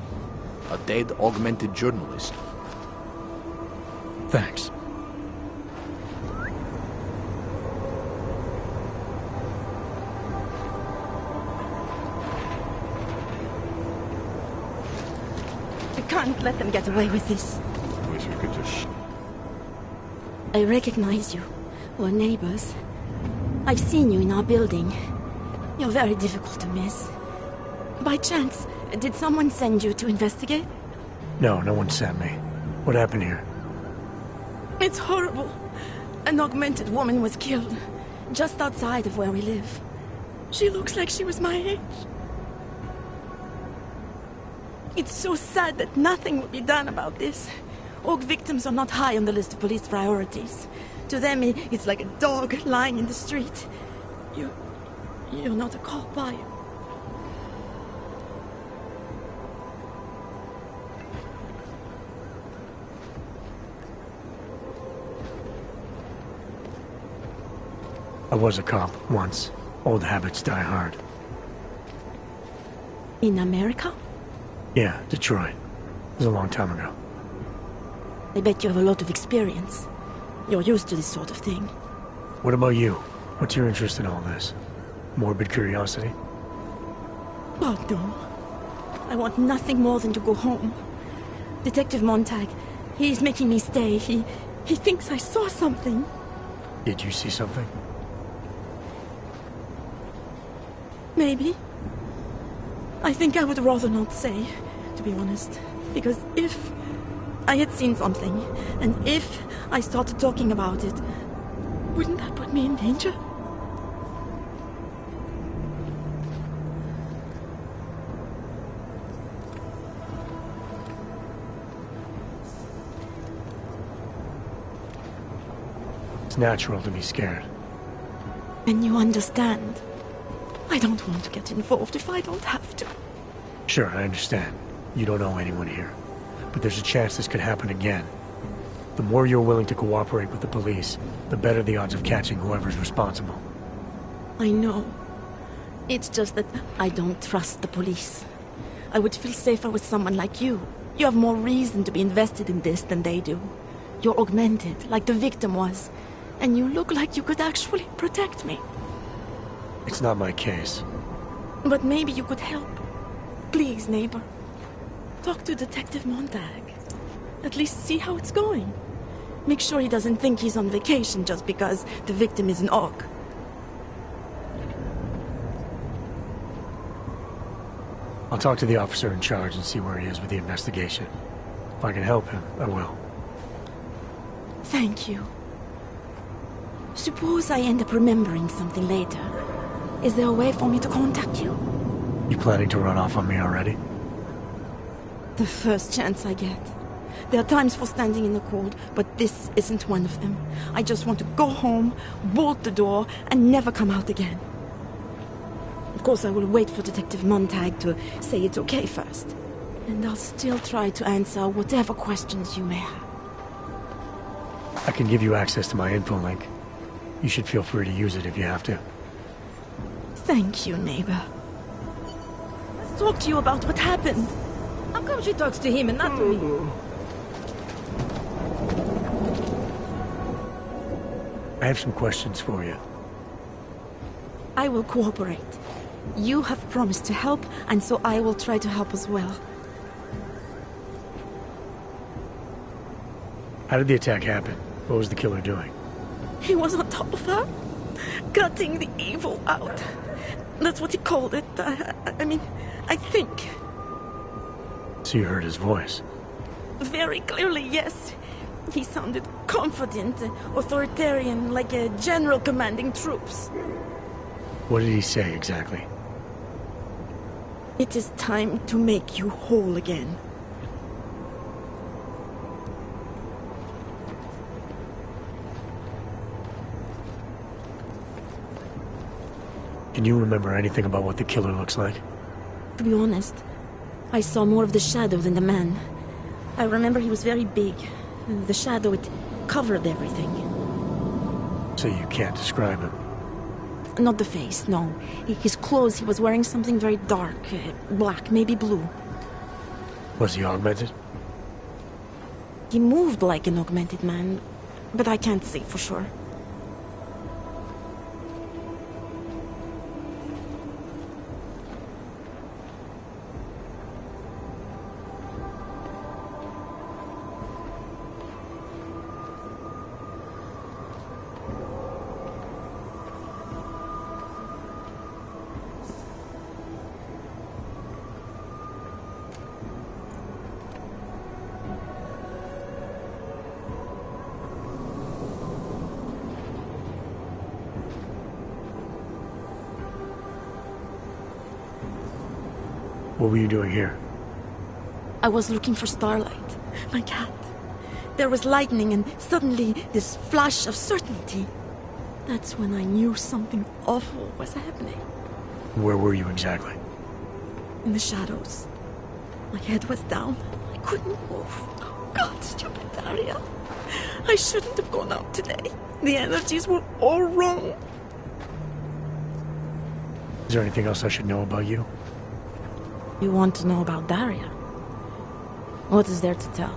A dead, augmented journalist. Thanks. We can't let them get away with this. Wish we could just... I recognize you. We're neighbors. I've seen you in our building. You're very difficult to miss. By chance, did someone send you to investigate? No, no one sent me. What happened here? It's horrible. An augmented woman was killed, just outside of where we live. She looks like she was my age. It's so sad that nothing will be done about this. AUG victims are not high on the list of police priorities. To them, it's like a dog lying in the street. You're not a cop, are you? I was a cop once. Old habits die hard. In America? Yeah, Detroit. It was a long time ago. I bet you have a lot of experience. You're used to this sort of thing. What about you? What's your interest in all this? Morbid curiosity? Oh, no. I want nothing more than to go home. Detective Montag, he's making me stay. He thinks I saw something. Did you see something? Maybe. I think I would rather not say, to be honest. Because if I had seen something, and if I started talking about it, wouldn't that put me in danger? It's natural to be scared. And you understand. I don't want to get involved if I don't have to. Sure, I understand. You don't know anyone here. But there's a chance this could happen again. The more you're willing to cooperate with the police, the better the odds of catching whoever's responsible. I know. It's just that I don't trust the police. I would feel safer with someone like you. You have more reason to be invested in this than they do. You're augmented, like the victim was. And you look like you could actually protect me. It's not my case. But maybe you could help. Please, neighbor. Talk to Detective Montag. At least see how it's going. Make sure he doesn't think he's on vacation just because the victim is an AUG. I'll talk to the officer in charge and see where he is with the investigation. If I can help him, I will. Thank you. Suppose I end up remembering something later. Is there a way for me to contact you? You planning to run off on me already? The first chance I get. There are times for standing in the cold, but this isn't one of them. I just want to go home, bolt the door, and never come out again. Of course, I will wait for Detective Montag to say it's okay first. And I'll still try to answer whatever questions you may have. I can give you access to my info link. You should feel free to use it if you have to. Thank you, neighbor. Let's talk to you about what happened. How come she talks to him and not to me? I have some questions for you. I will cooperate. You have promised to help, and so I will try to help as well. How did the attack happen? What was the killer doing? He was on top of her, cutting the evil out. That's what he called it. I mean, I think. So you heard his voice? Very clearly, yes. He sounded confident, authoritarian, like a general commanding troops. What did he say exactly? It is time to make you whole again. Can you remember anything about what the killer looks like? To be honest, I saw more of the shadow than the man. I remember he was very big. The shadow, it covered everything. So you can't describe him? Not the face, no. His clothes, he was wearing something very dark, black, maybe blue. Was he augmented? He moved like an augmented man, but I can't say for sure. What were you doing here? I was looking for Starlight, my cat. There was lightning and suddenly this flash of certainty. That's when I knew something awful was happening. Where were you exactly? In the shadows. My head was down. I couldn't move. Oh God, stupid Daria. I shouldn't have gone out today. The energies were all wrong. Is there anything else I should know about you? You want to know about Daria? What is there to tell?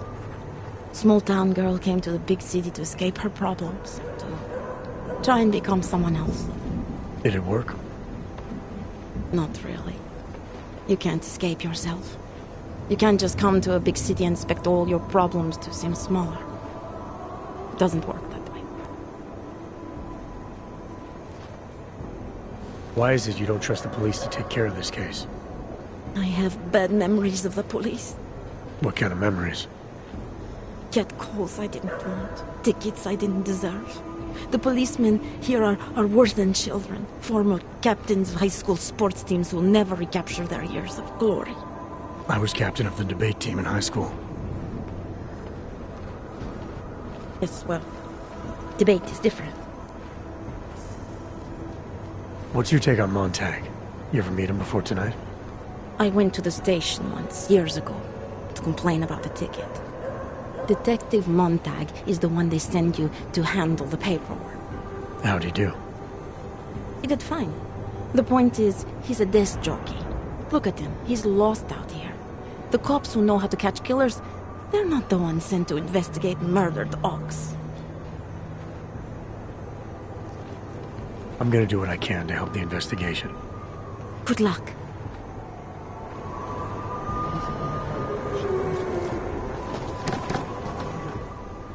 Small town girl came to the big city to escape her problems, to try and become someone else. Did it work? Not really. You can't escape yourself. You can't just come to a big city and expect all your problems to seem smaller. It doesn't work that way. Why is it you don't trust the police to take care of this case? I have bad memories of the police. What kind of memories? Cat calls I didn't want. Tickets I didn't deserve. The policemen here are worse than children. Former captains of high school sports teams who will never recapture their years of glory. I was captain of the debate team in high school. Yes, well, debate is different. What's your take on Montag? You ever meet him before tonight? I went to the station once, years ago, to complain about the ticket. Detective Montag is the one they send you to handle the paperwork. How'd he do? He did fine. The point is, he's a desk jockey. Look at him, he's lost out here. The cops who know how to catch killers, they're not the ones sent to investigate murdered ox. I'm gonna do what I can to help the investigation. Good luck.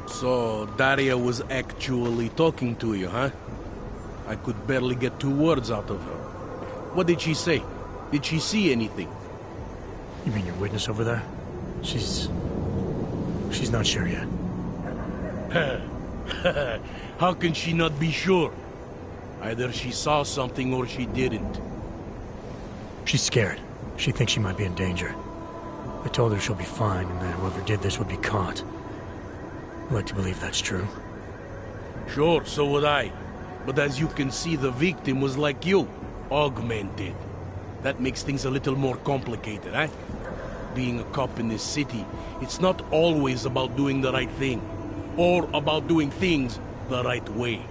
So, Daria was actually talking to you, huh? I could barely get 2 words out of her. What did she say? Did she see anything? You mean your witness over there? She's not sure yet. How can she not be sure? Either she saw something or she didn't. She's scared. She thinks she might be in danger. I told her she'll be fine and that whoever did this would be caught. I'd like to believe that's true. Sure, so would I. But as you can see, the victim was like you, augmented. That makes things a little more complicated, eh? Being a cop in this city, it's not always about doing the right thing, or about doing things the right way.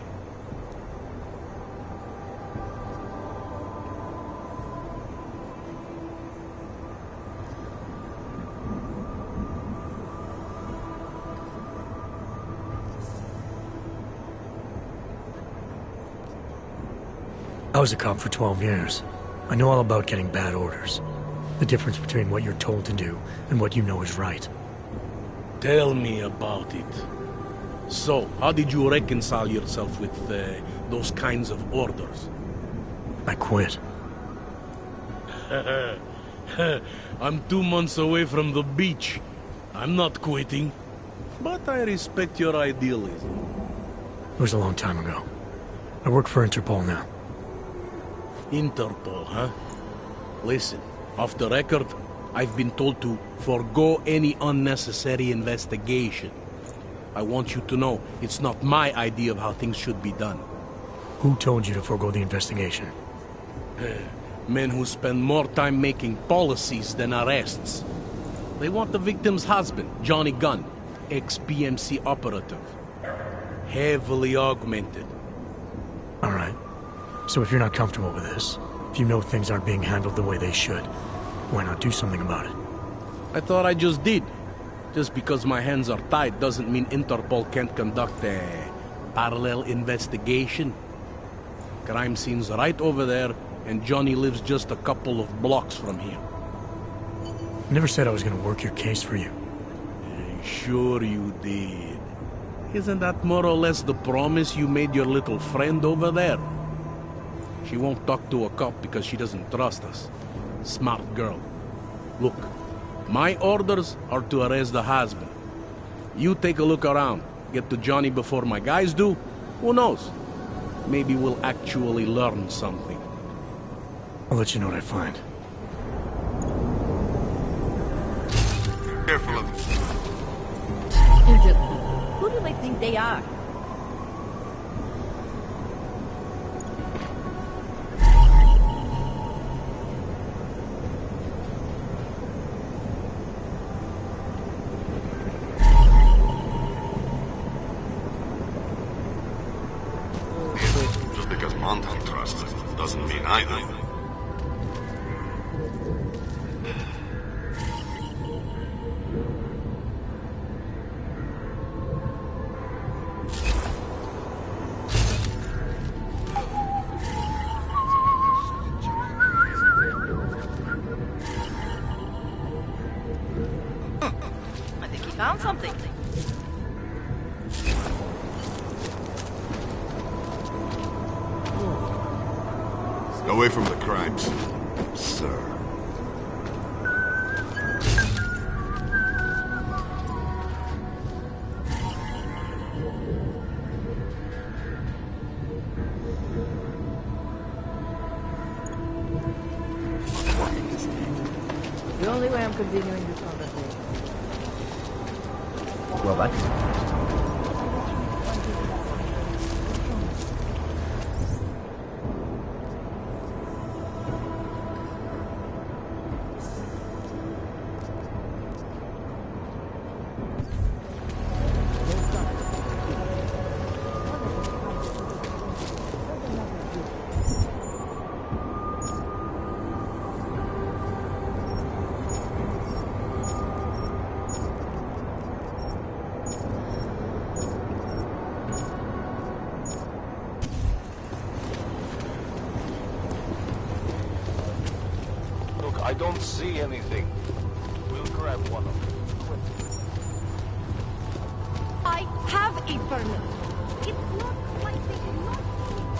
I was a cop for 12 years. I know all about getting bad orders. The difference between what you're told to do and what you know is right. Tell me about it. So, how did you reconcile yourself with those kinds of orders? I quit. I'm 2 months away from the beach. I'm not quitting. But I respect your idealism. It was a long time ago. I work for Interpol now. Interpol, huh? Listen, off the record, I've been told to forego any unnecessary investigation. I want you to know, it's not my idea of how things should be done. Who told you to forego the investigation? Men who spend more time making policies than arrests. They want the victim's husband, Johnny Gunn, ex-PMC operative. Heavily augmented. All right. So if you're not comfortable with this, if you know things aren't being handled the way they should, why not do something about it? I thought I just did. Just because my hands are tied doesn't mean Interpol can't conduct a parallel investigation. Crime scene's right over there, and Johnny lives just a couple of blocks from here. I never said I was gonna work your case for you. Sure you did. Isn't that more or less the promise you made your little friend over there? She won't talk to a cop because she doesn't trust us. Smart girl. Look, my orders are to arrest the husband. You take a look around. Get to Johnny before my guys do. Who knows? Maybe we'll actually learn something. I'll let you know what I find. Careful of them. Who do they think they are? Just because Montan trusts doesn't mean I do. I think he found something. Stay away from the crimes, sir. The only way I'm continuing this conversation. Well, that's... I don't see anything. We'll grab one of them. I have a permit. It's not like they did not see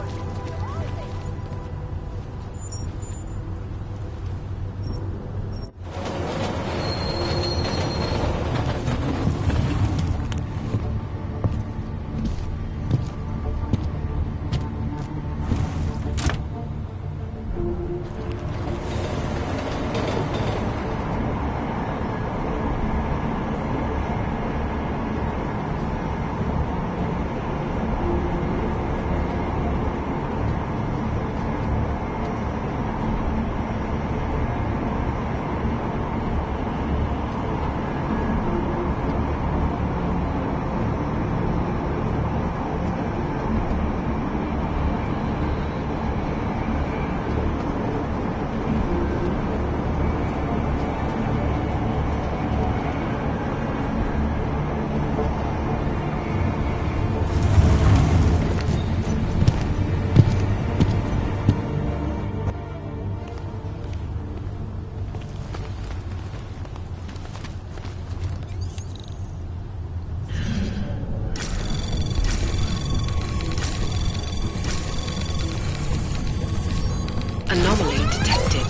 Anomaly detected.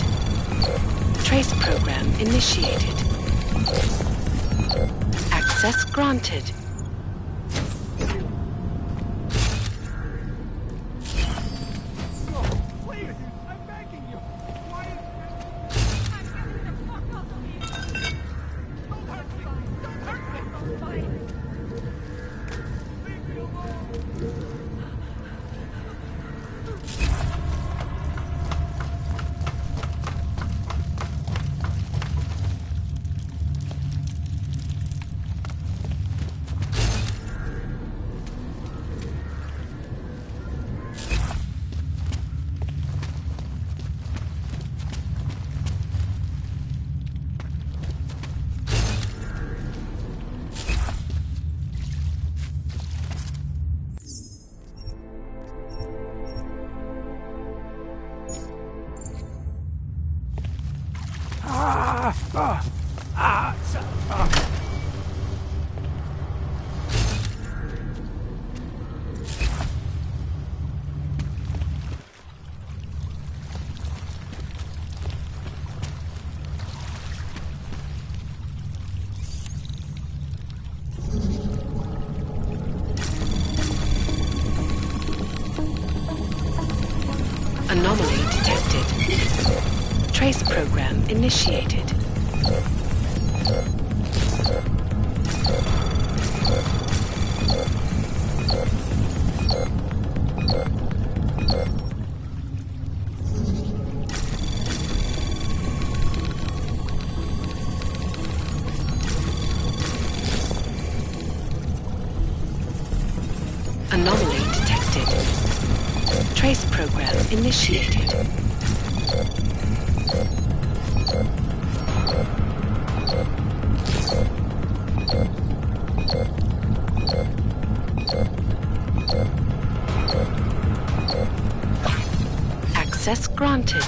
Trace program initiated. Access granted. Anomaly detected. Trace program initiated. Anomaly detected. Trace program initiated. Access granted.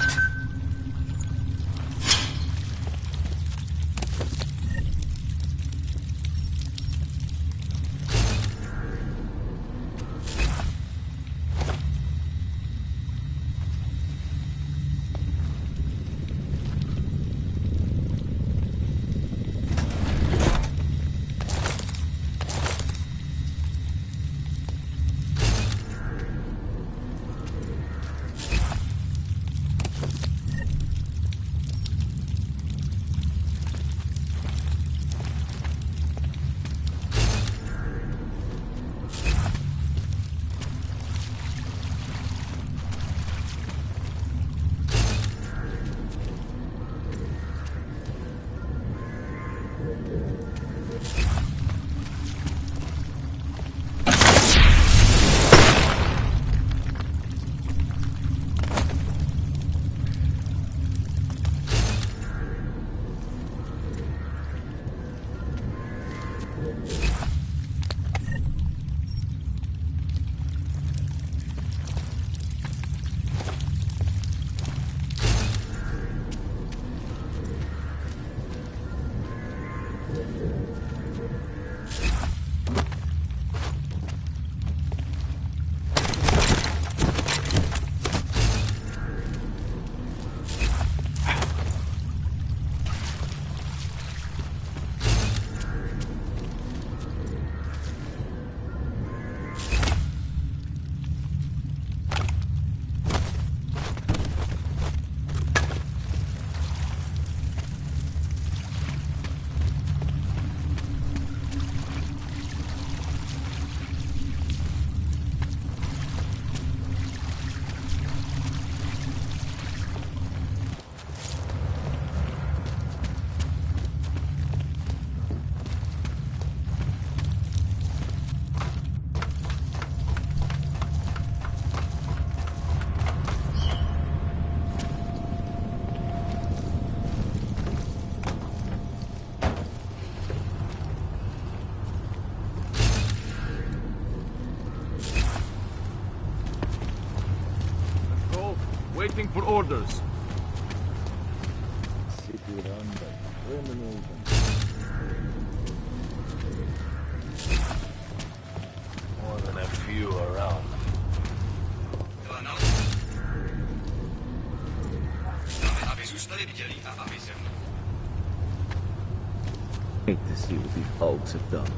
Waiting for orders. City run by criminals and... More than a few around. Hate to see what these folks have done.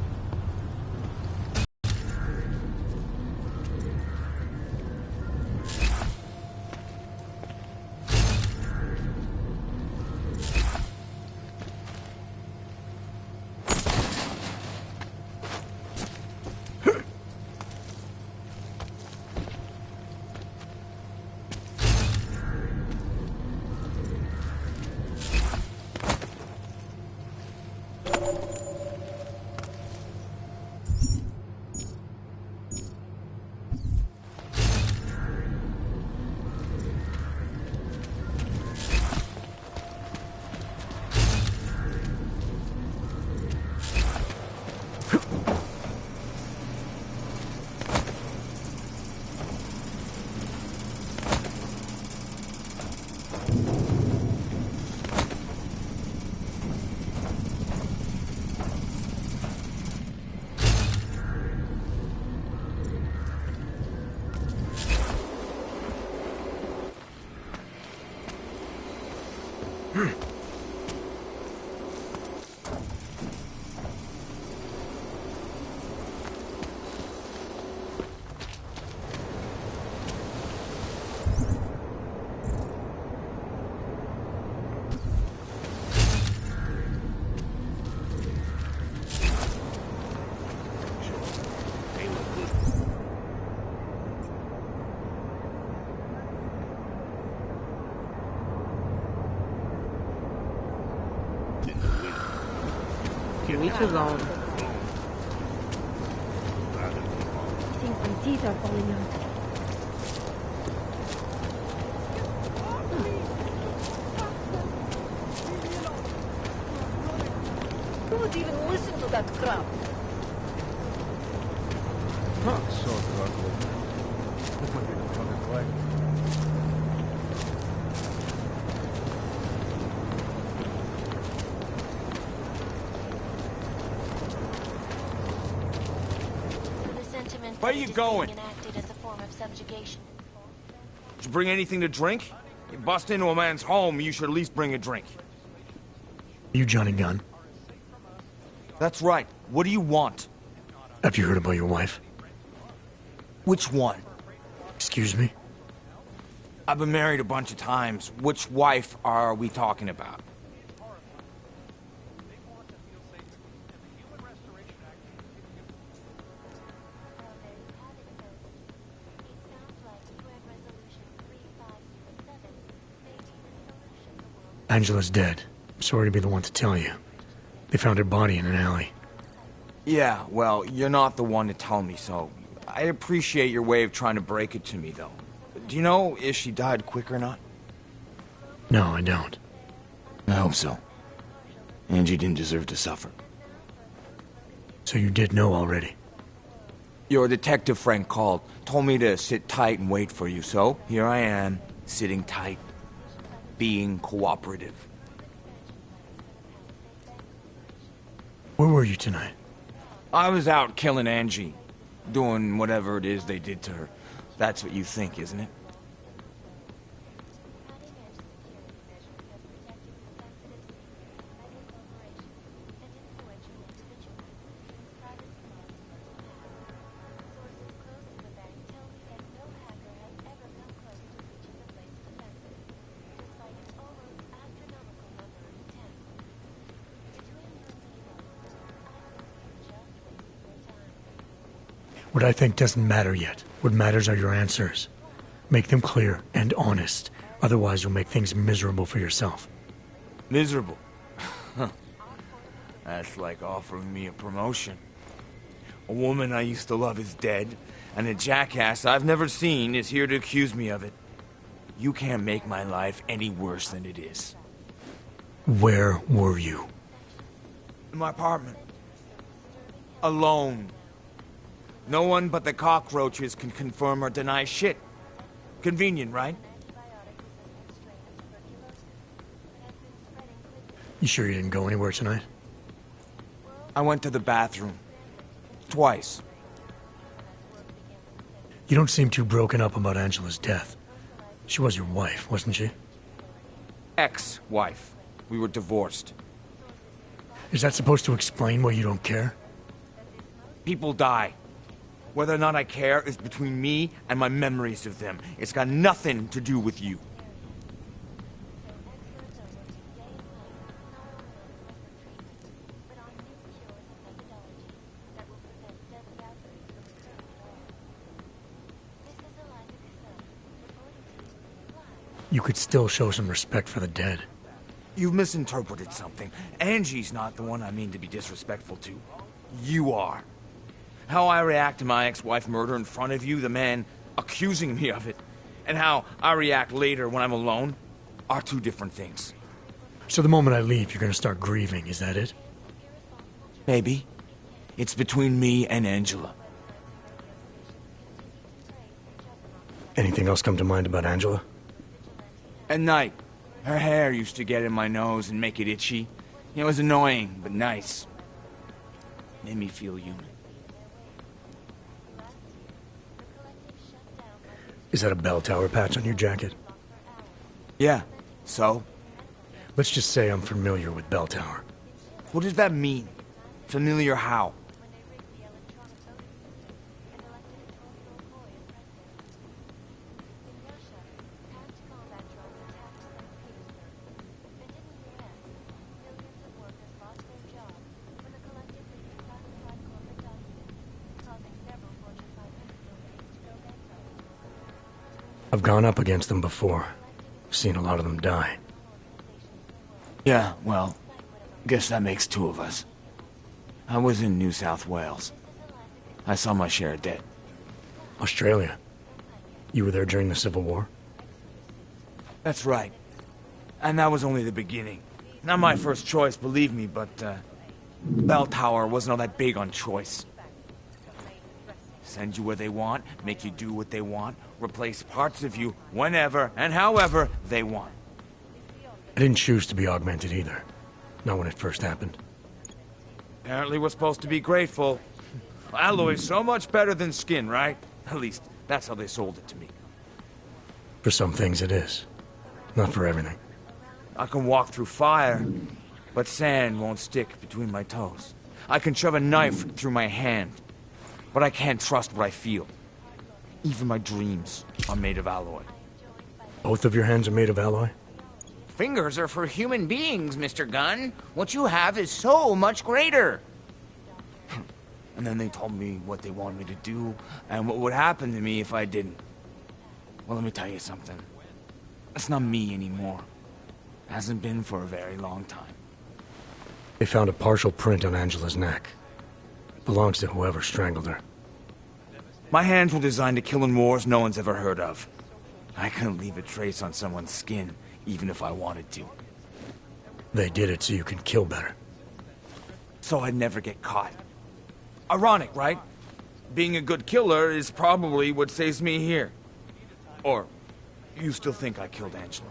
Leave it alone. I think my teeth are falling out. Who would even listen to that crap? Huh, so ugly. This might be the fucking way. Where are you going? Did you bring anything to drink? You bust into a man's home, you should at least bring a drink. You Johnny Gunn? That's right. What do you want? Have you heard about your wife? Which one? Excuse me? I've been married a bunch of times. Which wife are we talking about? Angela's dead. Sorry to be the one to tell you. They found her body in an alley. Yeah, well, you're not the one to tell me, so I appreciate your way of trying to break it to me, though. Do you know if she died quick or not? No, I don't. I hope so. Angie didn't deserve to suffer. So you did know already? Your detective friend called, told me to sit tight and wait for you, so here I am, sitting tight, being cooperative. Where were you tonight? I was out killing Angie, doing whatever it is they did to her. That's what you think, isn't it? What I think doesn't matter yet. What matters are your answers. Make them clear and honest. Otherwise, you'll make things miserable for yourself. Miserable? That's like offering me a promotion. A woman I used to love is dead, and a jackass I've never seen is here to accuse me of it. You can't make my life any worse than it is. Where were you? In my apartment. Alone. No one but the cockroaches can confirm or deny shit. Convenient, right? You sure you didn't go anywhere tonight? I went to the bathroom. Twice. You don't seem too broken up about Angela's death. She was your wife, wasn't she? ex-wife. We were divorced. Is that supposed to explain why you don't care? People die. Whether or not I care is between me and my memories of them. It's got nothing to do with you. You could still show some respect for the dead. You've misinterpreted something. Angie's not the one I mean to be disrespectful to. You are. How I react to my ex-wife murder in front of you, the man accusing me of it, and how I react later when I'm alone, are two different things. So the moment I leave, you're gonna start grieving, is that it? Maybe. It's between me and Angela. Anything else come to mind about Angela? At night, her hair used to get in my nose and make it itchy. It was annoying, but nice. Made me feel human. Is that a bell tower patch on your jacket? Yeah, so? Let's just say I'm familiar with bell tower. What does that mean? Familiar how? I've gone up against them before. I've seen a lot of them die. Yeah, well, guess that makes two of us. I was in New South Wales. I saw my share of dead. Australia? You were there during the Civil War? That's right. And that was only the beginning. Not my first choice, believe me, but, Bell Tower wasn't all that big on choice. Send you where they want, make you do what they want, replace parts of you whenever and however they want. I didn't choose to be augmented either. Not when it first happened. Apparently we're supposed to be grateful. Alloy's so much better than skin, right? At least, that's how they sold it to me. For some things it is. Not for everything. I can walk through fire, but sand won't stick between my toes. I can shove a knife through my hand, but I can't trust what I feel. Even my dreams are made of alloy. Both of your hands are made of alloy? Fingers are for human beings, Mr. Gunn. What you have is so much greater. And then they told me what they wanted me to do, and what would happen to me if I didn't. Well, let me tell you something. It's not me anymore. Hasn't been for a very long time. They found a partial print on Angela's neck. Belongs to whoever strangled her. My hands were designed to kill in wars no one's ever heard of. I couldn't leave a trace on someone's skin, even if I wanted to. They did it so you can kill better. So I'd never get caught. Ironic, right? Being a good killer is probably what saves me here. Or, you still think I killed Angela?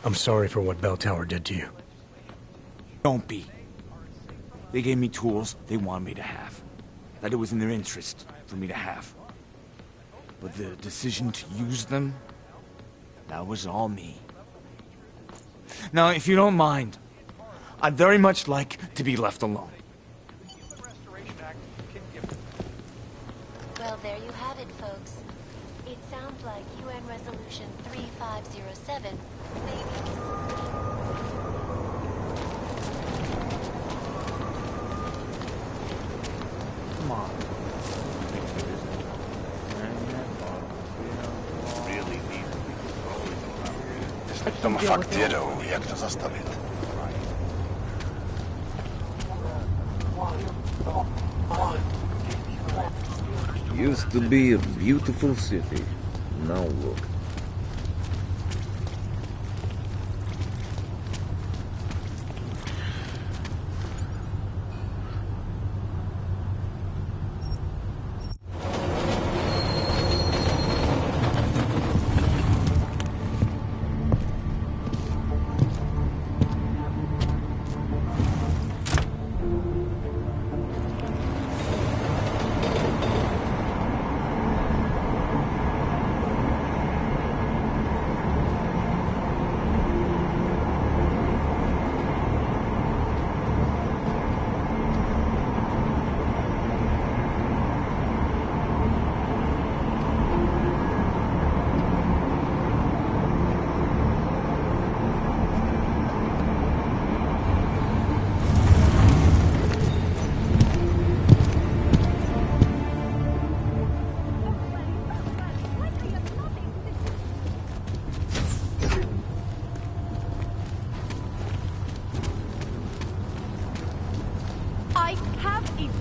I'm sorry for what Bell Tower did to you. Don't be. They gave me tools they wanted me to have. That it was in their interest for me to have. But the decision to use them, that was all me. Now, if you don't mind, I'd very much like to be left alone. Well, there you have it, folks. It sounds like UN Resolution 3507 may be... Come on. De faktyru, jak to zastawić? Used to be a beautiful city. Now look.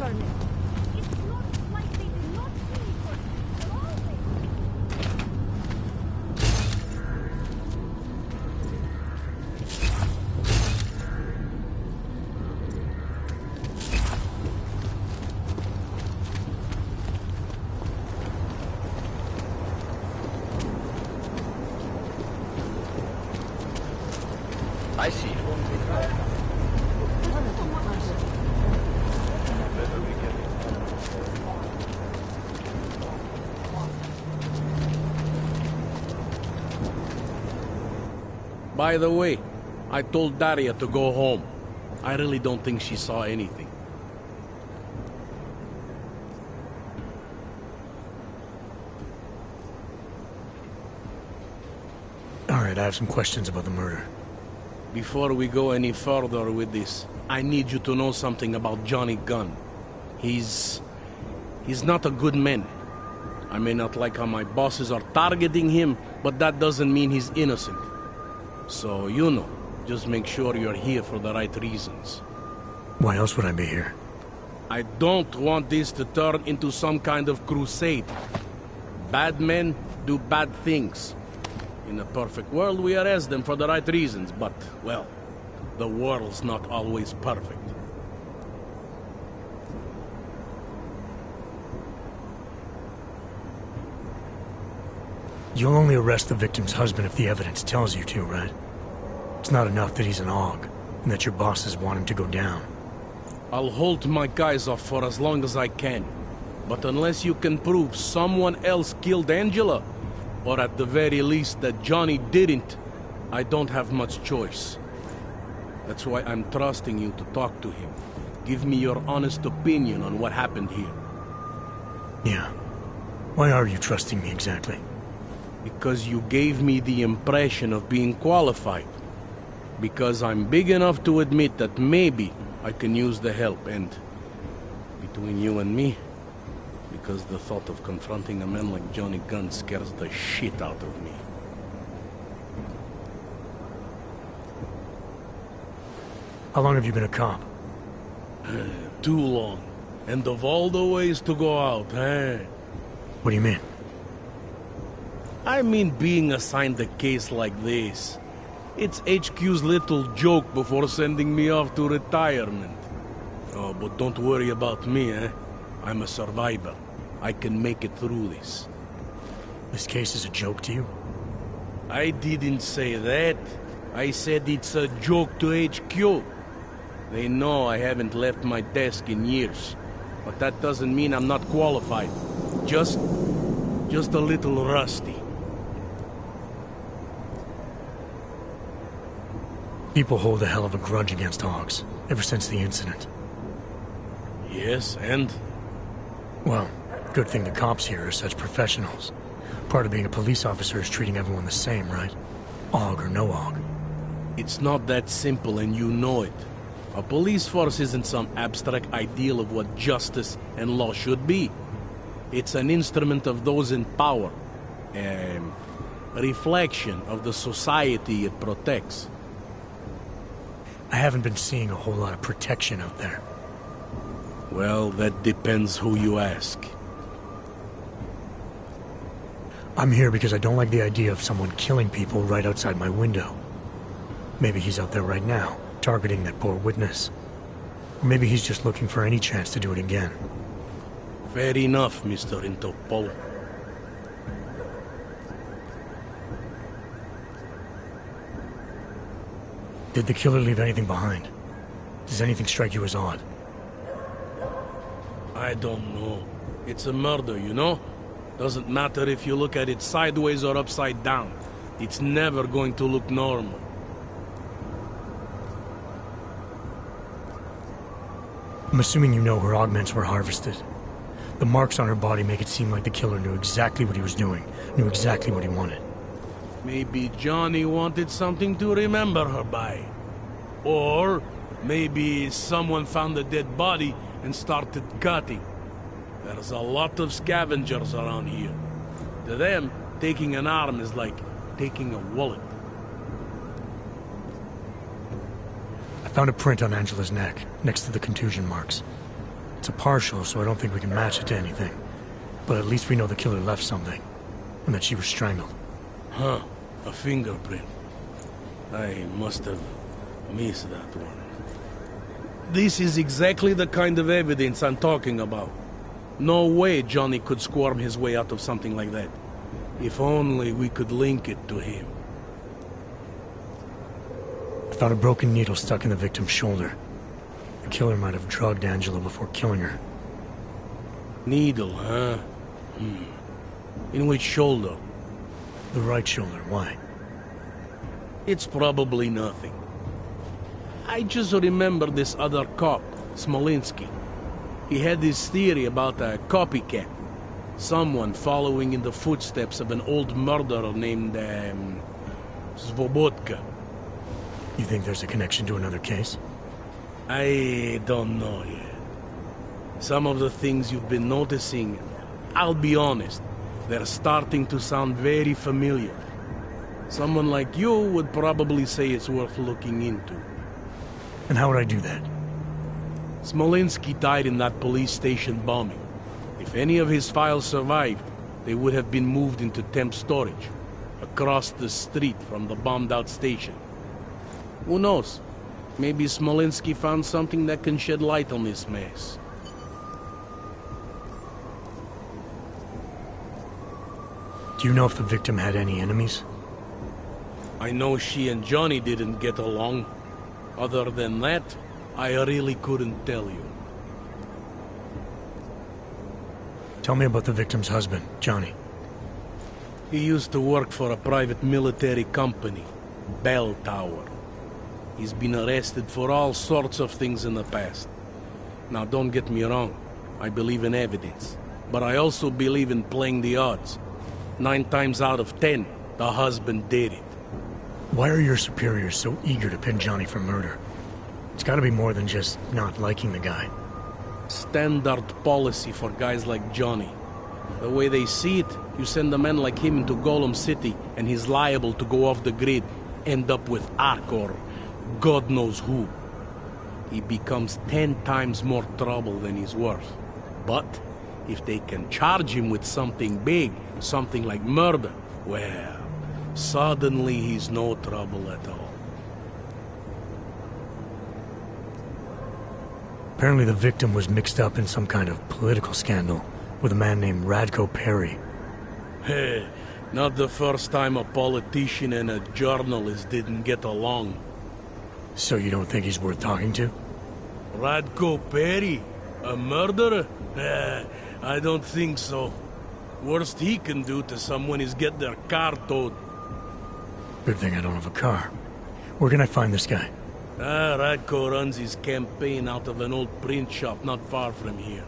furnace. It's not like they did not see me for I see. By the way, I told Daria to go home. I really don't think she saw anything. Alright, I have some questions about the murder. Before we go any further with this, I need you to know something about Johnny Gunn. He's not a good man. I may not like how my bosses are targeting him, but that doesn't mean he's innocent. So, you know, just make sure you're here for the right reasons. Why else would I be here? I don't want this to turn into some kind of crusade. Bad men do bad things. In a perfect world, we arrest them for the right reasons, but, well, the world's not always perfect. You'll only arrest the victim's husband if the evidence tells you to, right? It's not enough that he's an AUG, and that your bosses want him to go down. I'll hold my guys off for as long as I can. But unless you can prove someone else killed Angela, or at the very least that Johnny didn't, I don't have much choice. That's why I'm trusting you to talk to him. Give me your honest opinion on what happened here. Yeah. Why are you trusting me exactly? Because you gave me the impression of being qualified. Because I'm big enough to admit that maybe I can use the help, and between you and me, because the thought of confronting a man like Johnny Gunn scares the shit out of me. How long have you been a cop? Too long. And of all the ways to go out, eh? What do you mean? I mean being assigned a case like this. It's HQ's little joke before sending me off to retirement. Oh, but don't worry about me, eh? I'm a survivor. I can make it through this. This case is a joke to you? I didn't say that. I said it's a joke to HQ. They know I haven't left my desk in years. But that doesn't mean I'm not qualified. Just a little rusty. People hold a hell of a grudge against AUGs, ever since the incident. Yes, and? Well, good thing the cops here are such professionals. Part of being a police officer is treating everyone the same, right? AUG or no AUG. It's not that simple, and you know it. A police force isn't some abstract ideal of what justice and law should be. It's an instrument of those in power. A reflection of the society it protects. I haven't been seeing a whole lot of protection out there. Well, that depends who you ask. I'm here because I don't like the idea of someone killing people right outside my window. Maybe he's out there right now, targeting that poor witness. Or maybe he's just looking for any chance to do it again. Fair enough, Mr. Interpol. Did the killer leave anything behind? Does anything strike you as odd? I don't know. It's a murder, you know? Doesn't matter if you look at it sideways or upside down. It's never going to look normal. I'm assuming you know her augments were harvested. The marks on her body make it seem like the killer knew exactly what he was doing, knew exactly what he wanted. Maybe Johnny wanted something to remember her by. Or maybe someone found a dead body and started cutting. There's a lot of scavengers around here. To them, taking an arm is like taking a wallet. I found a print on Angela's neck, next to the contusion marks. It's a partial, so I don't think we can match it to anything. But at least we know the killer left something, and that she was strangled. Huh. A fingerprint. I must have missed that one. This is exactly the kind of evidence I'm talking about. No way Johnny could squirm his way out of something like that. If only we could link it to him. I found a broken needle stuck in the victim's shoulder. The killer might have drugged Angela before killing her. Needle, huh? In which shoulder? The right shoulder. Why? It's probably nothing. I just remember this other cop, Smolinski. He had this theory about a copycat. Someone following in the footsteps of an old murderer named, Svobodka. You think there's a connection to another case? I don't know yet. Some of the things you've been noticing, I'll be honest, they're starting to sound very familiar. Someone like you would probably say it's worth looking into. And how would I do that? Smolinski died in that police station bombing. If any of his files survived, they would have been moved into temp storage, across the street from the bombed-out station. Who knows? Maybe Smolinski found something that can shed light on this mess. Do you know if the victim had any enemies? I know she and Johnny didn't get along. Other than that, I really couldn't tell you. Tell me about the victim's husband, Johnny. He used to work for a private military company, Bell Tower. He's been arrested for all sorts of things in the past. Now, don't get me wrong. I believe in evidence. But I also believe in playing the odds. 9 times out of 10, the husband did it. Why are your superiors so eager to pin Johnny for murder? It's gotta be more than just not liking the guy. Standard policy for guys like Johnny. The way they see it, you send a man like him into Golem City, and he's liable to go off the grid, end up with Ark or God knows who. He becomes 10 times more trouble than he's worth. But if they can charge him with something big, something like murder, well, suddenly he's no trouble at all. Apparently the victim was mixed up in some kind of political scandal with a man named Radko Perry. Hey, not the first time a politician and a journalist didn't get along. So you don't think he's worth talking to? Radko Perry? A murderer? I don't think so. Worst he can do to someone is get their car towed. Good thing I don't have a car. Where can I find this guy? Radko runs his campaign out of an old print shop not far from here.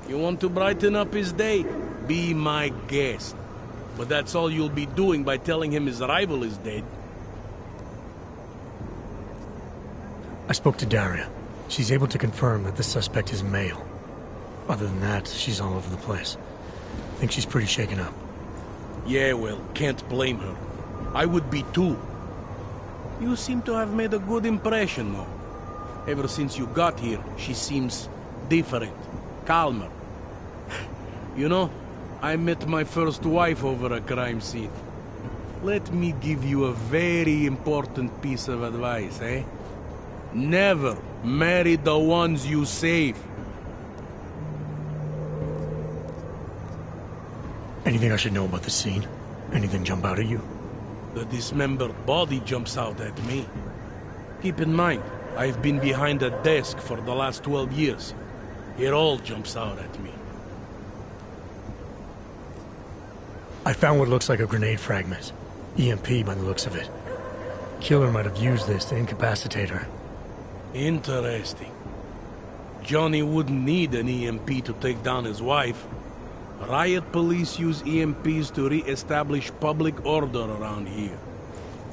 You want to brighten up his day? Be my guest. But that's all you'll be doing by telling him his rival is dead. I spoke to Daria. She's able to confirm that the suspect is male. Other than that, she's all over the place. I think she's pretty shaken up. Yeah, well, can't blame her. I would be too. You seem to have made a good impression, though. Ever since you got here, she seems different, calmer. You know, I met my first wife over a crime scene. Let me give you a very important piece of advice, eh? Never marry the ones you save. Anything I should know about the scene? Anything jump out at you? The dismembered body jumps out at me. Keep in mind, I've been behind a desk for the last 12 years. It all jumps out at me. I found what looks like a grenade fragment. EMP by the looks of it. Killer might have used this to incapacitate her. Interesting. Johnny wouldn't need an EMP to take down his wife. Riot police use EMPs to re-establish public order around here.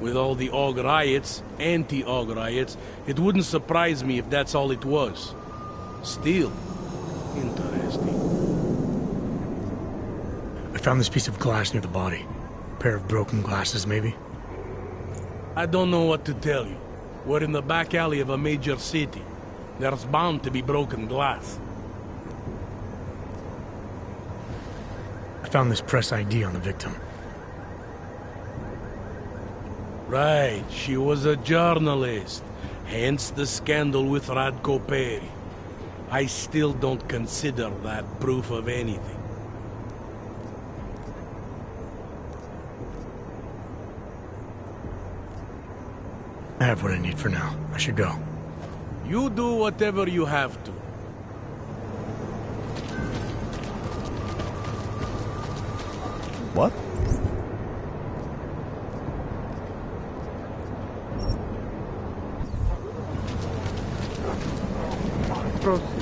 With all the AUG riots, anti-AUG riots, it wouldn't surprise me if that's all it was. Still, interesting. I found this piece of glass near the body. A pair of broken glasses, maybe? I don't know what to tell you. We're in the back alley of a major city. There's bound to be broken glass. I found this press ID on the victim. Right, she was a journalist. Hence the scandal with Radko Perry. I still don't consider that proof of anything. I have what I need for now. I should go. You do whatever you have to. What? Proceed.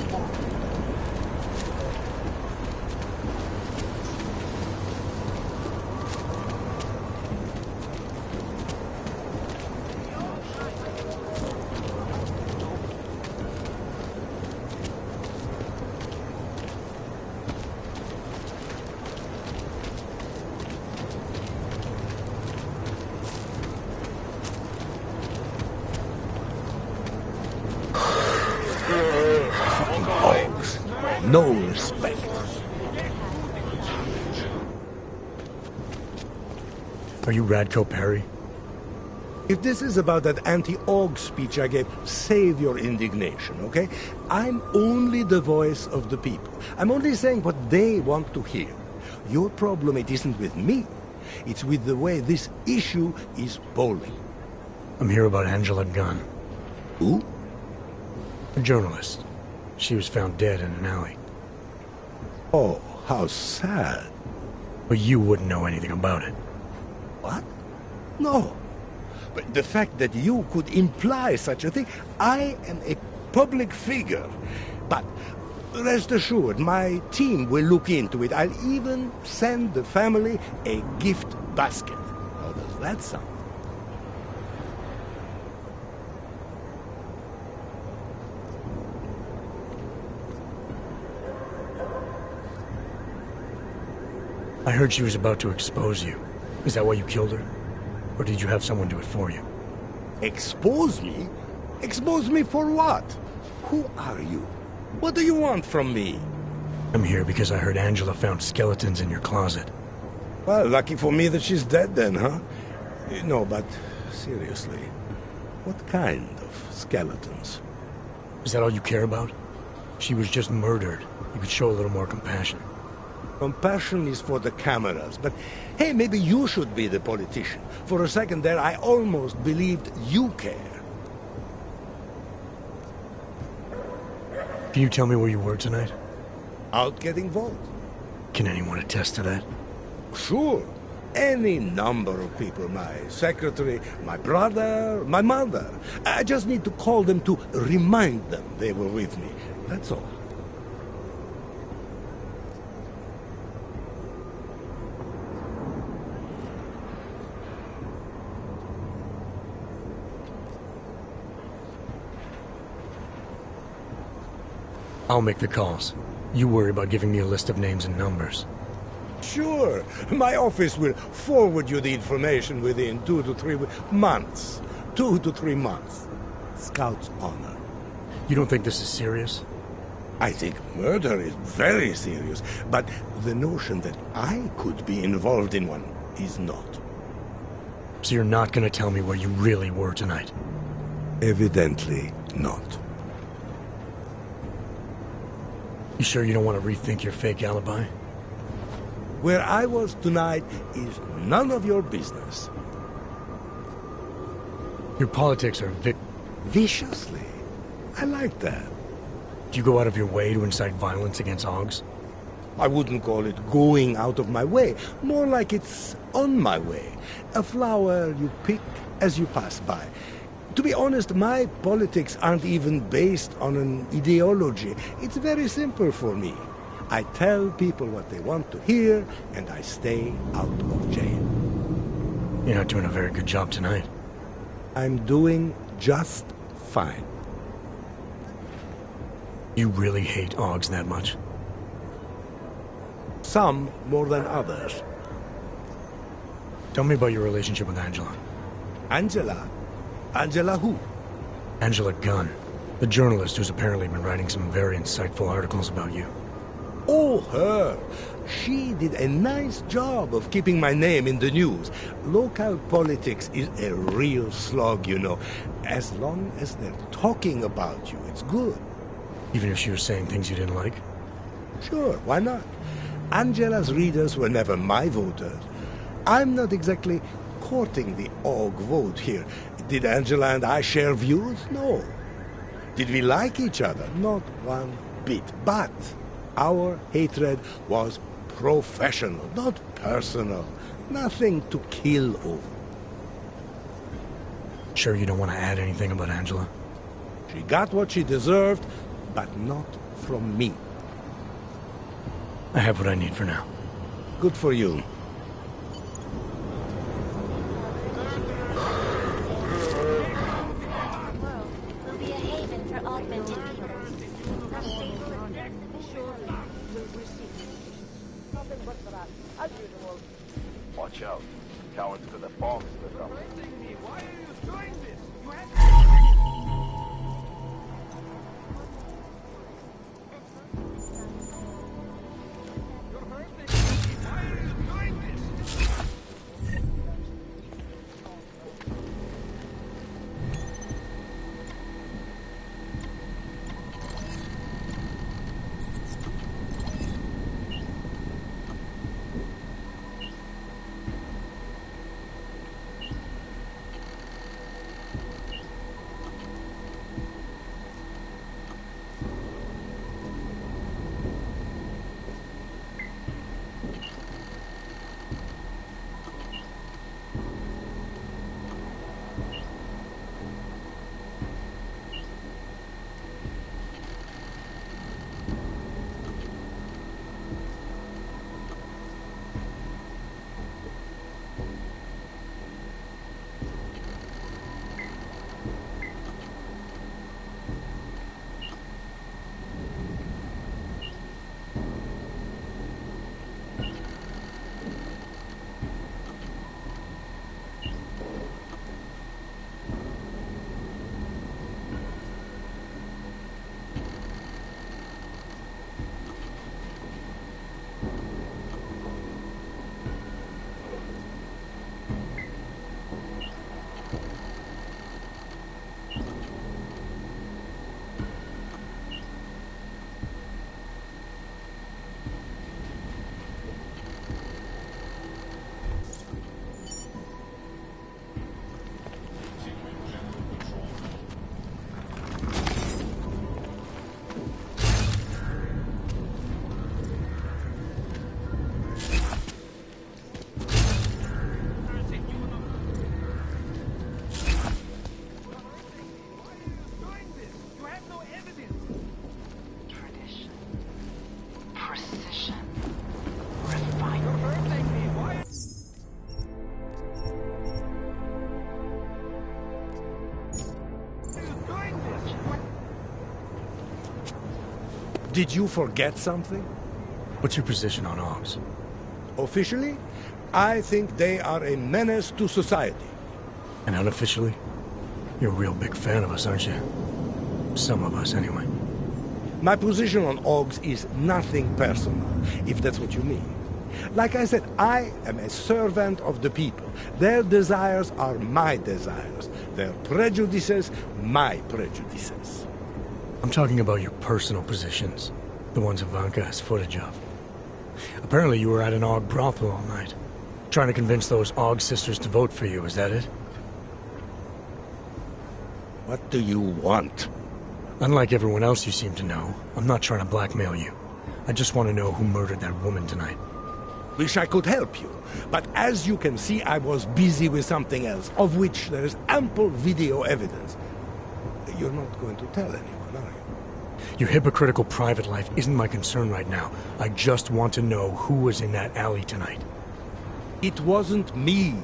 No respect. Are you Radko Perry? If this is about that anti-AUG speech I gave, save your indignation, okay? I'm only the voice of the people. I'm only saying what they want to hear. Your problem, it isn't with me. It's with the way this issue is bowling. I'm here about Angela Gunn. Who? A journalist. She was found dead in an alley. Oh, how sad. But you wouldn't know anything about it. What? No. But the fact that you could imply such a thing, I am a public figure. But rest assured, my team will look into it. I'll even send the family a gift basket. How does that sound? I heard she was about to expose you. Is that why you killed her? Or did you have someone do it for you? Expose me? Expose me for what? Who are you? What do you want from me? I'm here because I heard Angela found skeletons in your closet. Well, lucky for me that she's dead then, huh? No, but seriously, what kind of skeletons? Is that all you care about? She was just murdered. You could show a little more compassion. Compassion is for the cameras, but hey, maybe you should be the politician. For a second there, I almost believed you care. Can you tell me where you were tonight? Out getting votes. Can anyone attest to that? Sure. Any number of people. My secretary, my brother, my mother. I just need to call them to remind them they were with me. That's all. I'll make the calls. You worry about giving me a list of names and numbers. Sure. My office will forward you the information within 2 to 3 months. 2 to 3 months. Scout's honor. You don't think this is serious? I think murder is very serious, but the notion that I could be involved in one is not. So you're not gonna tell me where you really were tonight? Evidently not. You sure you don't want to rethink your fake alibi? Where I was tonight is none of your business. Your politics are viciously. I like that. Do you go out of your way to incite violence against AUGs? I wouldn't call it going out of my way. More like it's on my way. A flower you pick as you pass by. To be honest, my politics aren't even based on an ideology. It's very simple for me. I tell people what they want to hear, and I stay out of jail. You're not doing a very good job tonight. I'm doing just fine. You really hate AUGs that much? Some more than others. Tell me about your relationship with Angela. Angela? Angela who? Angela Gunn, the journalist who's apparently been writing some very insightful articles about you. Oh, her. She did a nice job of keeping my name in the news. Local politics is a real slog, you know. As long as they're talking about you, it's good. Even if she was saying things you didn't like? Sure, why not? Angela's readers were never my voters. I'm not exactly courting the AUG vote here. Did Angela and I share views? No. Did we like each other? Not one bit. But our hatred was professional, not personal. Nothing to kill over. Sure you don't want to add anything about Angela? She got what she deserved, but not from me. I have what I need for now. Good for you. Will be a haven for augmented people. Watch out. Cowards to the bombs are coming. Why are you doing this? You have Did you forget something? What's your position on AUGs? Officially, I think they are a menace to society. And unofficially? You're a real big fan of us, aren't you? Some of us, anyway. My position on AUGs is nothing personal, if that's what you mean. Like I said, I am a servant of the people. Their desires are my desires. Their prejudices, my prejudices. I'm talking about your personal positions. The ones Ivanka has footage of. Apparently you were at an AUG brothel all night. Trying to convince those AUG sisters to vote for you, is that it? What do you want? Unlike everyone else you seem to know, I'm not trying to blackmail you. I just want to know who murdered that woman tonight. Wish I could help you, but as you can see, I was busy with something else, of which there is ample video evidence. You're not going to tell anyone, are you? Your hypocritical private life isn't my concern right now. I just want to know who was in that alley tonight. It wasn't me.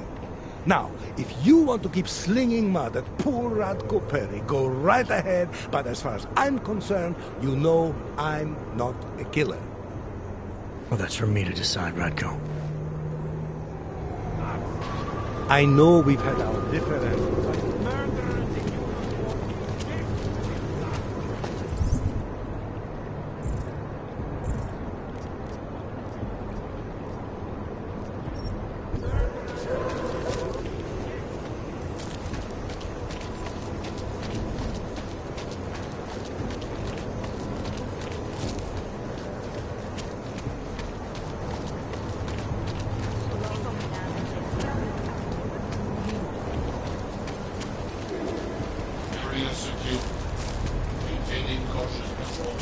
Now, if you want to keep slinging mud at poor Radko Perry, go right ahead, but as far as I'm concerned, you know I'm not a killer. Well, that's for me to decide, Radko. I know we've had our differences. area secure. Maintaining cautious patrol.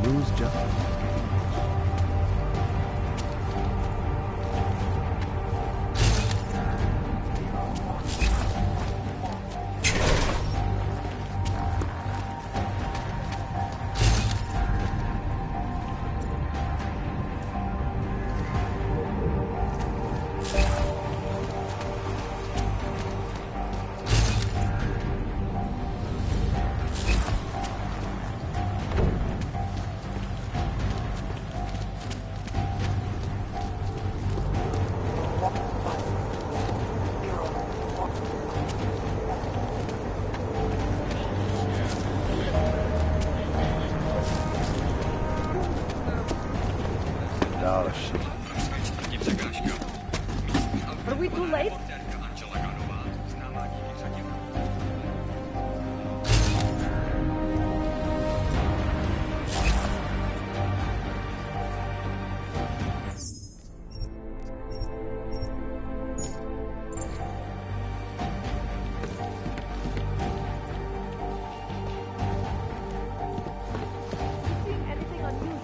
Lose justice. Are we too late? Seeing anything unusual?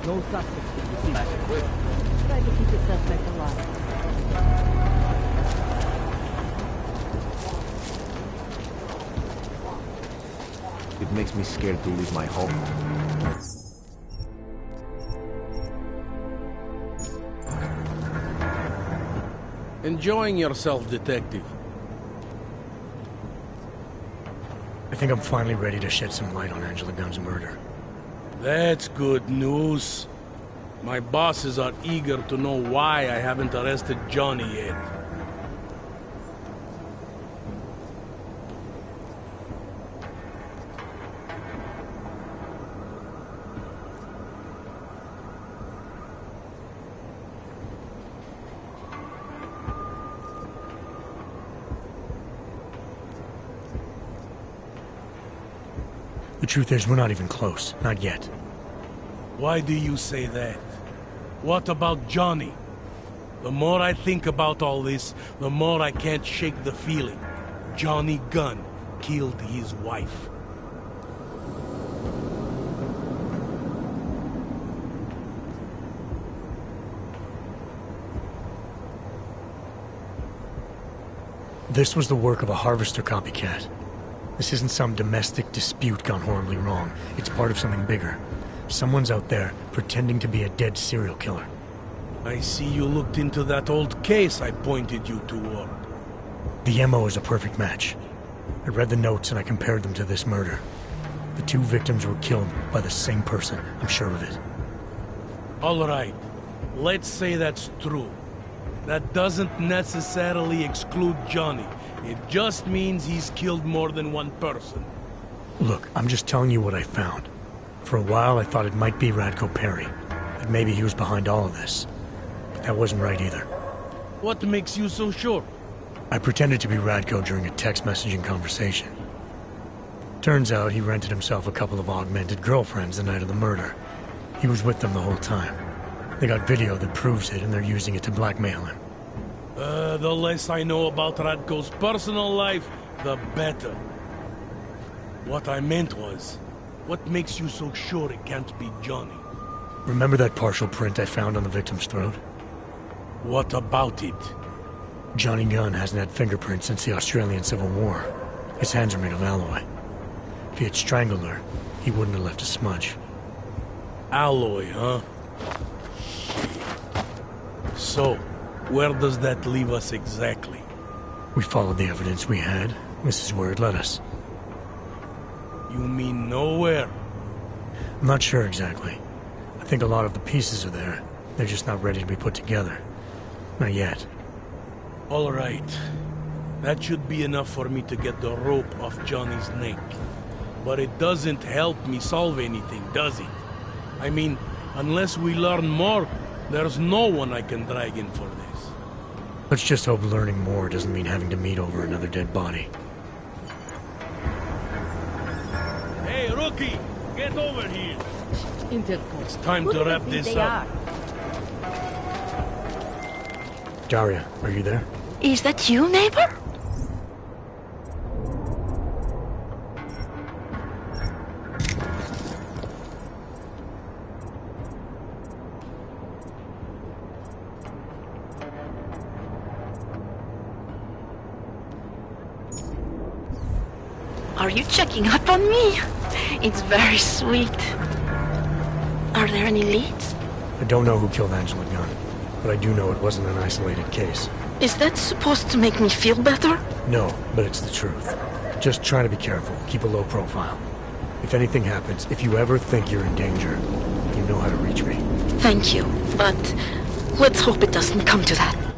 No suspects can be seen. Try to keep the suspect alive. It makes me scared to leave my home. Enjoying yourself, detective? I think I'm finally ready to shed some light on Angela Gunn's murder. That's good news. My bosses are eager to know why I haven't arrested Johnny yet. The truth is, we're not even close. Not yet. Why do you say that? What about Johnny? The more I think about all this, the more I can't shake the feeling. Johnny Gunn killed his wife. This was the work of a harvester copycat. This isn't some domestic dispute gone horribly wrong. It's part of something bigger. Someone's out there pretending to be a dead serial killer. I see you looked into that old case I pointed you toward. The MO is a perfect match. I read the notes and I compared them to this murder. The two victims were killed by the same person, I'm sure of it. All right. Let's say that's true. That doesn't necessarily exclude Johnny. It just means he's killed more than one person. Look, I'm just telling you what I found. For a while, I thought it might be Radko Perry. That maybe he was behind all of this. But that wasn't right either. What makes you so sure? I pretended to be Radko during a text messaging conversation. Turns out he rented himself a couple of augmented girlfriends the night of the murder. He was with them the whole time. They got video that proves it, and they're using it to blackmail him. The less I know about Radko's personal life, the better. What I meant was, what makes you so sure it can't be Johnny? Remember that partial print I found on the victim's throat? What about it? Johnny Gunn hasn't had fingerprints since the Australian Civil War. His hands are made of alloy. If he had strangled her, he wouldn't have left a smudge. Alloy, huh? So, where does that leave us exactly? We followed the evidence we had. This is where it led us. You mean nowhere? I'm not sure exactly. I think a lot of the pieces are there. They're just not ready to be put together. Not yet. All right. That should be enough for me to get the rope off Johnny's neck. But it doesn't help me solve anything, does it? I mean, unless we learn more, there's no one I can drag in for this. Let's just hope learning more doesn't mean having to meet over another dead body. Hey, rookie! get over here. Intercom. It's time Who to do they wrap think this they up. are? Daria, are you there? Is that you, neighbor? Are you checking up on me? It's very sweet. Are there any leads? I don't know who killed Angela Gunn, but I do know it wasn't an isolated case. Is that supposed to make me feel better? No, but it's the truth. Just try to be careful. Keep a low profile. If anything happens, if you ever think you're in danger, you know how to reach me. Thank you, but let's hope it doesn't come to that.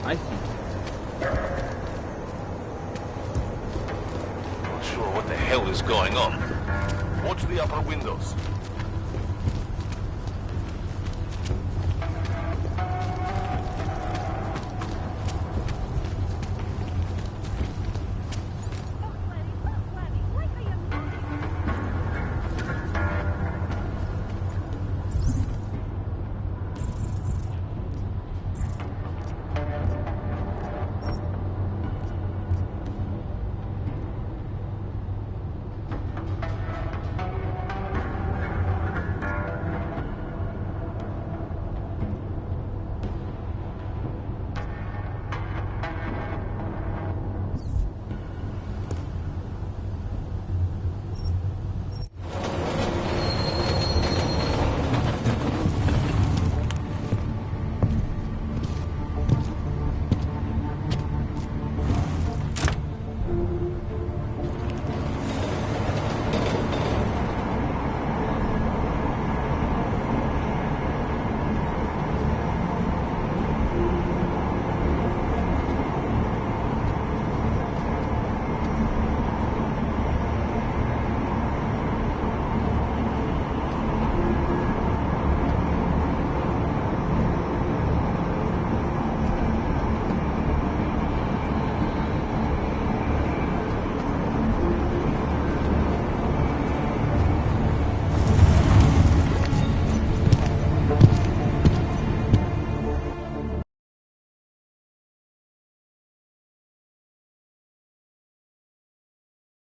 I see. Not sure what the hell is going on. Watch the upper windows.